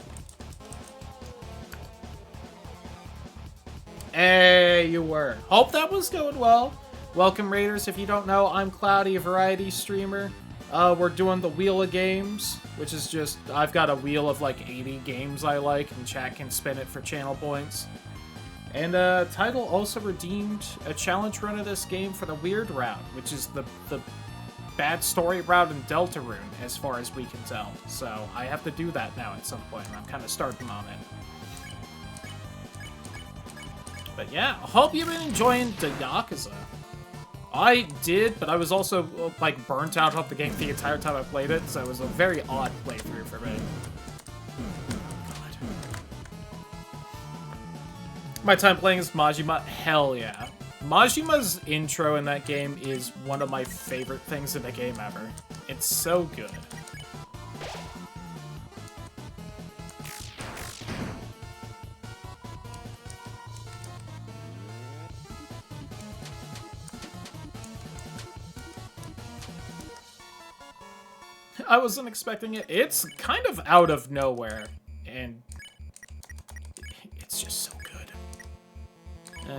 Hey, you were. Hope that was going well. Welcome, Raiders. If you don't know, I'm Cloudy, a variety streamer. we're doing the Wheel of Games, which is just, I've got a wheel of like 80 games I like, and chat can spin it for channel points. And Tidal also redeemed a challenge run of this game for the Weird route, which is the bad story route in Deltarune, as far as we can tell. So I have to do that now at some point, and I'm kind of starting on it. But yeah, I hope you've been enjoying the Yakuza. I did, but I was also, like, burnt out of the game the entire time I played it, so it was a very odd playthrough for me. God. My time playing as Majima? Hell yeah. Majima's intro in that game is one of my favorite things in a game ever. It's so good. I wasn't expecting it. It's kind of out of nowhere, and it's just so good.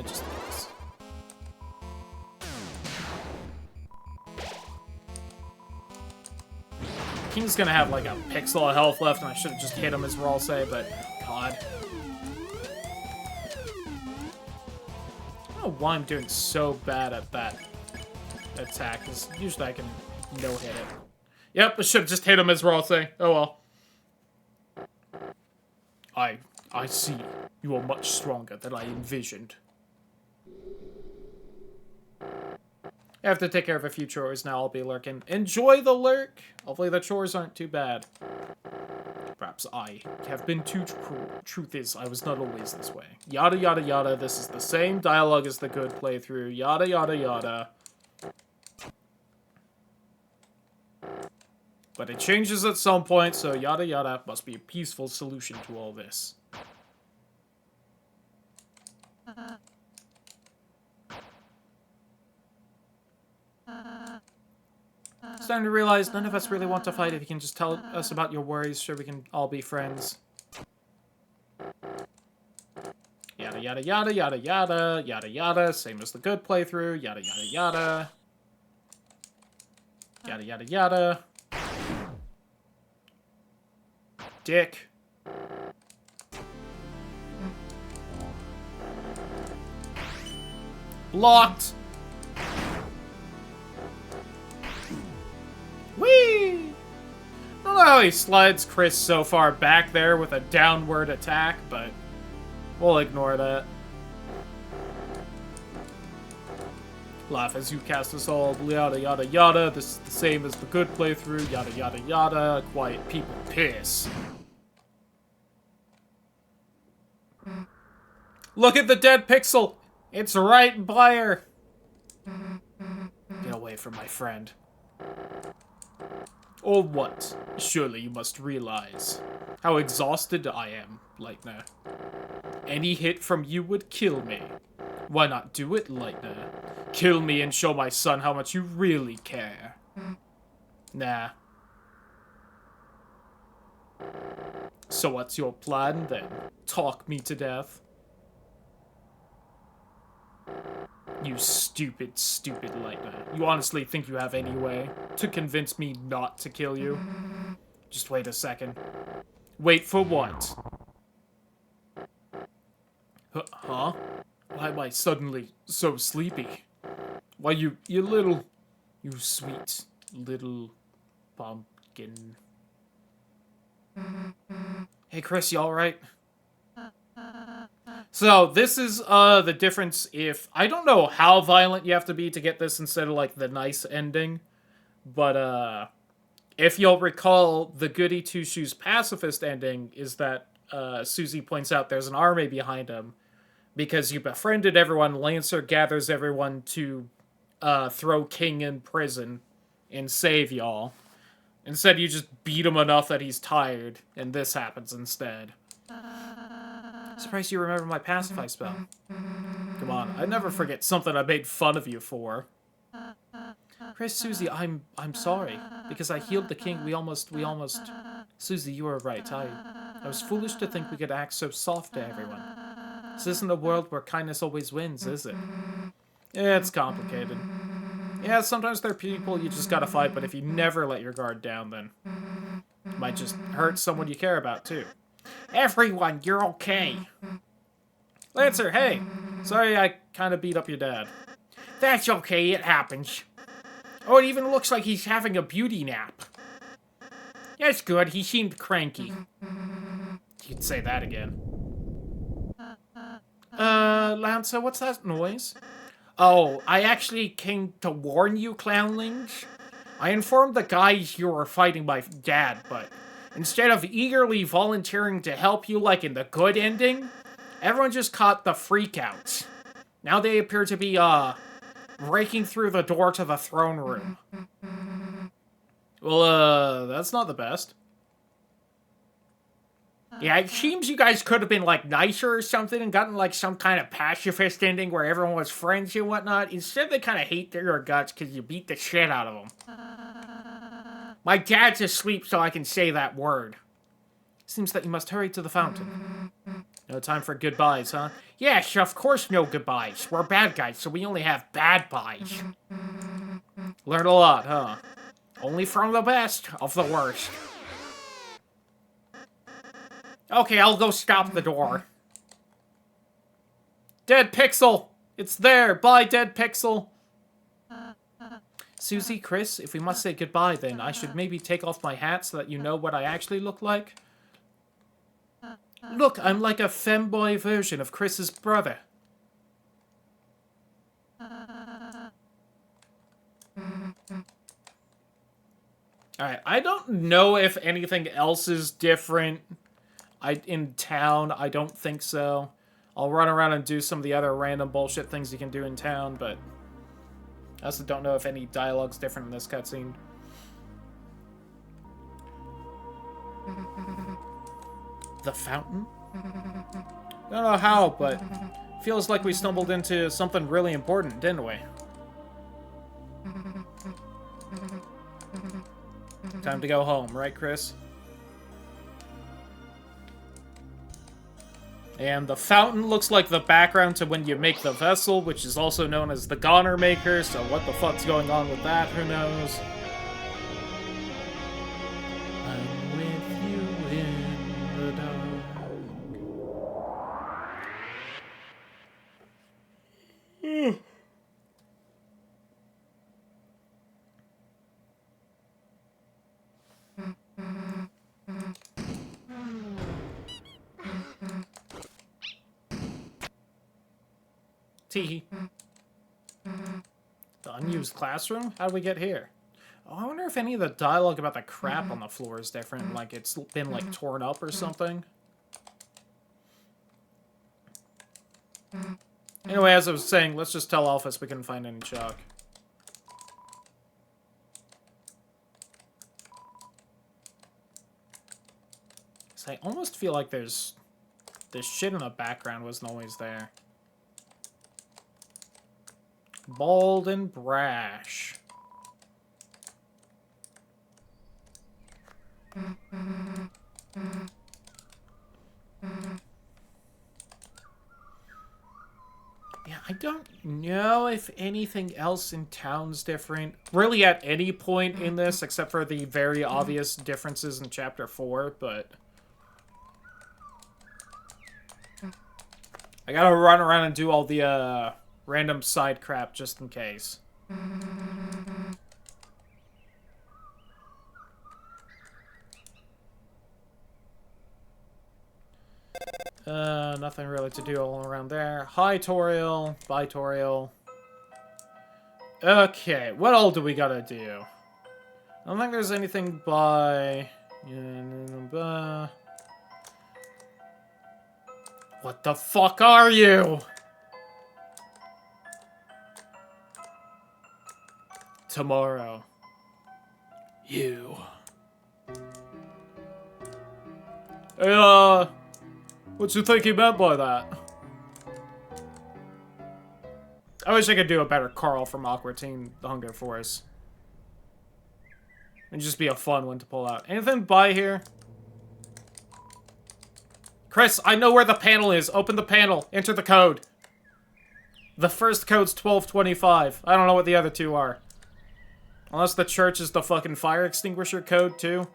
Just this. King's gonna have like a pixel of health left, and I should have just hit him as Rawl say, but God. I don't know why I'm doing so bad at that attack, because usually I can no-hit it. Yep, I should have just hit him as Rawl say. Oh well. I see. You are much stronger than I envisioned. I have to take care of a few chores now. I'll be lurking. Enjoy the lurk! Hopefully the chores aren't too bad. Perhaps I have been too cruel. Truth is, I was not always this way. Yada yada yada. This is the same dialogue as the good playthrough. Yada yada yada. But it changes at some point, so yada yada must be a peaceful solution to all this. Starting to realize none of us really want to fight. If you can just tell us about your worries, sure we can all be friends. Yada yada yada yada yada yada yada. Same as the good playthrough. Yada yada yada. Yada yada yada. Dick. Blocked. Whee! I don't know how he slides Chris so far back there with a downward attack, but we'll ignore that. Laugh as you cast us all, yada yada yada. This is the same as the good playthrough, yada yada yada. Quiet people piss. Look at the dead pixel! It's right by her! Get away from my friend. Or what? Surely you must realize how exhausted I am, Lightner. Any hit from you would kill me. Why not do it, Lightner? Kill me and show my son how much you really care. Nah. So what's your plan, then? Talk me to death? You stupid, stupid Lightner. You honestly think you have any way to convince me not to kill you? Just wait a second. Wait for what? Huh? Why am I suddenly so sleepy? Why, you sweet little pumpkin. Hey, Chris, you alright? So, this is, the difference if... I don't know how violent you have to be to get this instead of, like, the nice ending. But, if you'll recall, the Goody Two-Shoes pacifist ending is that, Susie points out there's an army behind him. Because you befriended everyone, Lancer gathers everyone to, throw King in prison and save y'all. Instead, you just beat him enough that he's tired, and this happens instead. Surprised you remember my pacify spell. Come on, I'd never forget something I made fun of you for. Chris, Susie, I'm sorry. Because I healed the king, we almost... Susie, you were right. I was foolish to think we could act so soft to everyone. This isn't a world where kindness always wins, is it? It's complicated. Yeah, sometimes there are people you just gotta fight, but if you never let your guard down, then you might just hurt someone you care about, too. Everyone, you're okay. Lancer, hey! Sorry I kinda beat up your dad. That's okay, it happens. Oh, it even looks like he's having a beauty nap. That's good, he seemed cranky. You could say that again. Lancer, what's that noise? Oh, I actually came to warn you, clownlings. I informed the guys you were fighting my dad, but instead of eagerly volunteering to help you like in the good ending, everyone just caught the freakouts. Now they appear to be, breaking through the door to the throne room. Well, that's not the best. Yeah, it seems you guys could have been, like, nicer or something and gotten, like, some kind of pacifist ending where everyone was friends and whatnot. Instead, they kind of hate your guts because you beat the shit out of them. My dad's asleep, so I can say that word. Seems that you must hurry to the fountain. No time for goodbyes, huh? Yes, of course no goodbyes. We're bad guys, so we only have bad byes. Learned a lot, huh? Only from the best of the worst. Okay, I'll go stop the door. Dead Pixel! It's there! Bye, Dead Pixel! Susie, Chris, if we must say goodbye then, I should maybe take off my hat so that you know what I actually look like. Look, I'm like a femboy version of Chris's brother. Alright, I don't know if anything else is different in town. I don't think so. I'll run around and do some of the other random bullshit things you can do in town, but I also don't know if any dialogue's different in this cutscene. The fountain? Don't know how, but feels like we stumbled into something really important, didn't we? Time to go home, right, Chris? And the fountain looks like the background to when you make the vessel, which is also known as the Goner Maker, so what the fuck's going on with that, who knows? I'm with you in the dark. Tee. The unused classroom? How'd we get here? Oh, I wonder if any of the dialogue about the crap on the floor is different, like it's been, like, torn up or something. Anyway, as I was saying, let's just tell Alphys we couldn't find any chalk. So I almost feel like there's... this shit in the background wasn't always there. Bold and brash. Yeah, I don't know if anything else in town's different. Really at any point in this, except for the very obvious differences in Chapter 4, but... I gotta run around and do all the, random side crap just in case. Nothing really to do all around there. Hi, Toriel. Bye, Toriel. Okay, what all do we gotta do? I don't think there's anything by... What the fuck are you? Tomorrow. You. Hey, what you think he meant by that? I wish I could do a better Carl from Aqua Teen The Hunger Force. It'd just be a fun one to pull out. Anything by here? Chris, I know where the panel is. Open the panel. Enter the code. The first code's 1225. I don't know what the other two are. Unless the church is the fucking fire extinguisher code, too.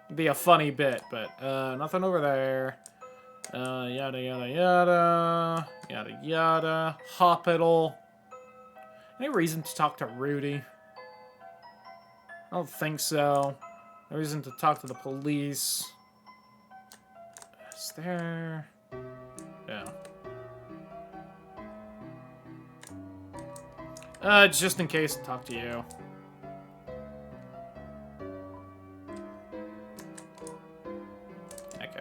It'd be a funny bit, but, nothing over there. Yada, yada, yada. Yada, yada. Hospital. Any reason to talk to Rudy? I don't think so. No reason to talk to the police. Is there... Yeah. Just in case, talk to you. Okay.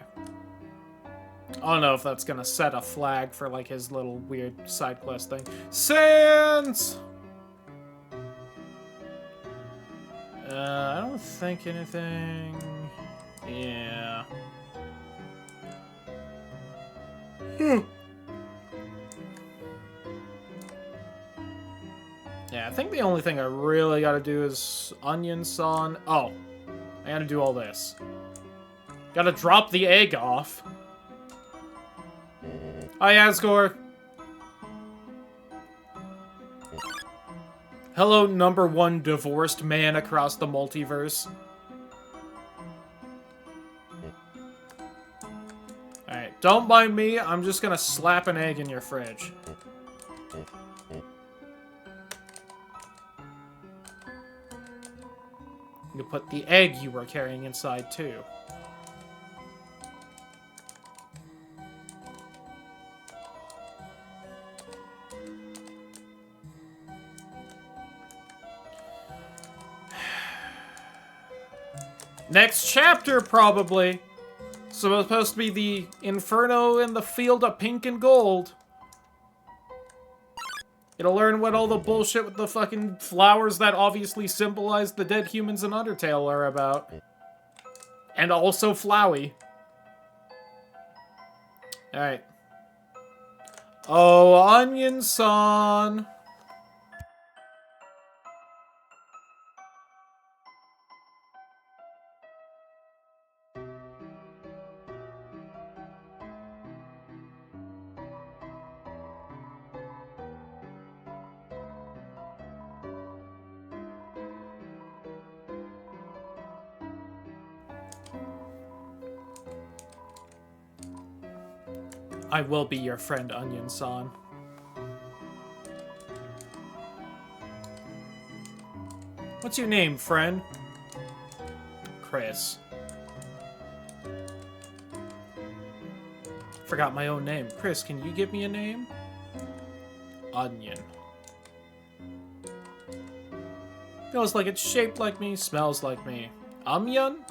I don't know if that's gonna set a flag for, like, his little weird side quest thing. Sans! I don't think anything... Yeah. Yeah, I think the only thing I really gotta do is onion son. Oh, I gotta do all this. Gotta drop the egg off. Hi, Asgore. Hello, #1 divorced man across the multiverse. Alright, don't mind me. I'm just gonna slap an egg in your fridge. You put the egg you were carrying inside, too. Next chapter, probably. So it's supposed to be the Inferno in the Field of Pink and Gold. It'll learn what all the bullshit with the fucking flowers that obviously symbolize the dead humans in Undertale are about. And also Flowey. Alright. Oh, Onion-san. I will be your friend, Onion-san. What's your name, friend? Chris. Forgot my own name. Chris, can you give me a name? Onion. Feels like it's shaped like me, smells like me. Onion?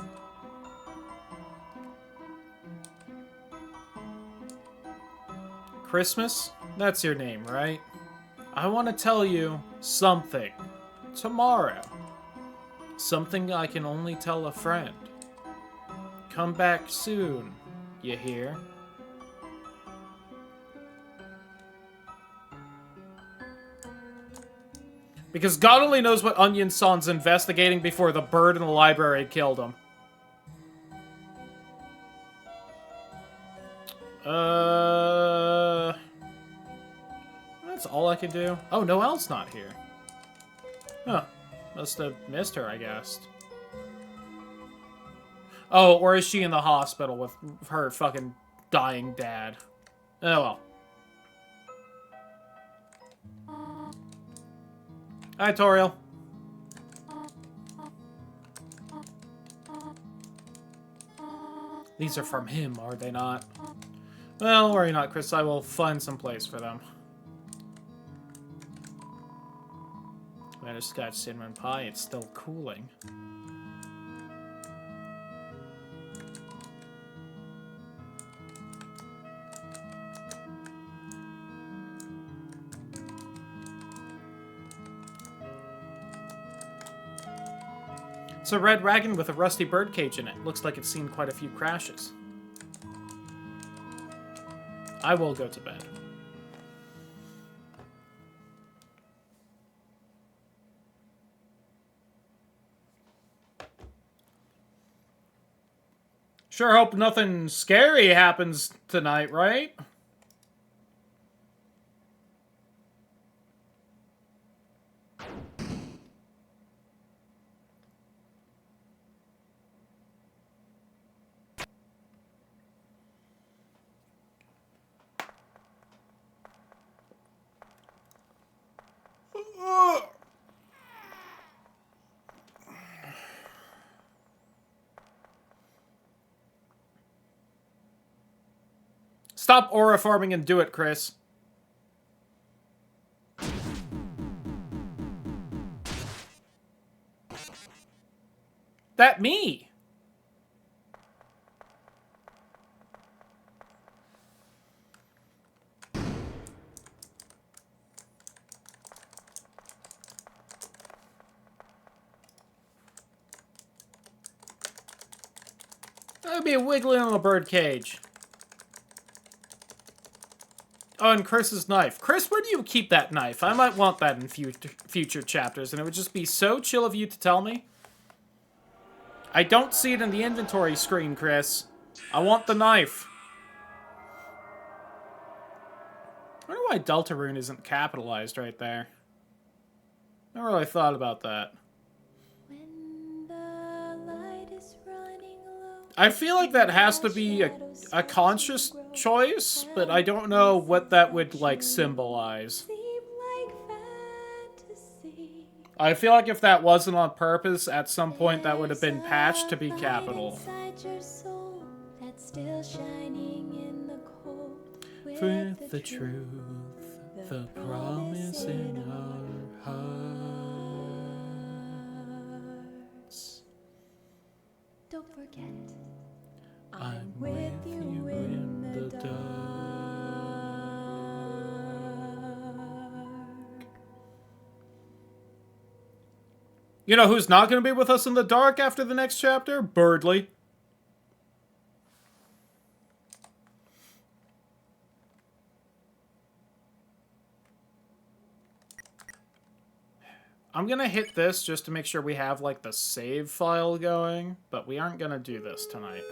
Christmas? That's your name, right? I want to tell you something. Tomorrow. Something I can only tell a friend. Come back soon, you hear? Because God only knows what Onion-san's investigating before the bird in the library killed him. That's all I can do. Oh, Noelle's not here. Huh. Must have missed her, I guess. Oh, or is she in the hospital with her fucking dying dad? Oh, well. Hi, Toriel. These are from him, are they not? Well, worry not, Chris. I will find some place for them. Butterscotch cinnamon pie. It's still cooling. It's a red wagon with a rusty birdcage in it. Looks like it's seen quite a few crashes. I will go to bed. Sure hope nothing scary happens tonight, right? Stop aura farming and do it, Chris. That me. That'd be a wiggling little bird cage. Oh, and Chris's knife. Chris, where do you keep that knife? I might want that in future chapters, and it would just be so chill of you to tell me. I don't see it in the inventory screen, Chris. I want the knife. I wonder why Deltarune isn't capitalized right there. Never really thought about that. I feel like that has to be a conscious choice, but I don't know what that would, like, symbolize. I feel like if that wasn't on purpose, at some point that would have been patched to be capital. With the truth, the promise in our hearts. Don't forget, I'm with you in the dark. You know who's not going to be with us in the dark after the next chapter? Birdly. I'm going to hit this just to make sure we have, like, the save file going, but we aren't going to do this tonight.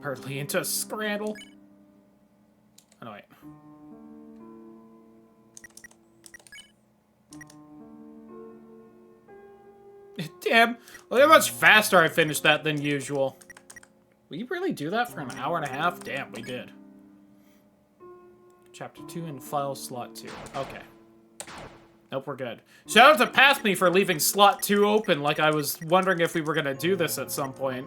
Birdly into a scramble. Oh, no, wait. Damn. Look how much faster I finished that than usual. Will you really do that for an hour and a half? Damn, we did. Chapter 2 in file slot 2. Okay. Nope, we're good. Shout out to Past Me for leaving slot 2 open, like I was wondering if we were gonna do this at some point.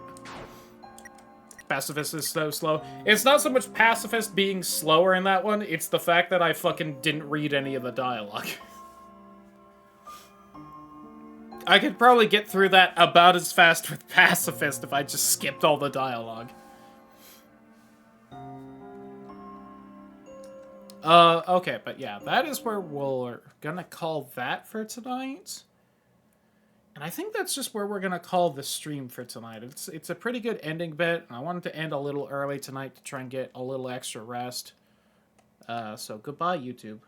Pacifist is so slow. It's not so much Pacifist being slower in that one, it's the fact that I fucking didn't read any of the dialogue. I could probably get through that about as fast with Pacifist if I just skipped all the dialogue. Okay, but yeah, that is where we're gonna call that for tonight. And I think that's just where we're gonna call the stream for tonight. It's a pretty good ending bit, and I wanted to end a little early tonight to try and get a little extra rest. So goodbye, YouTube.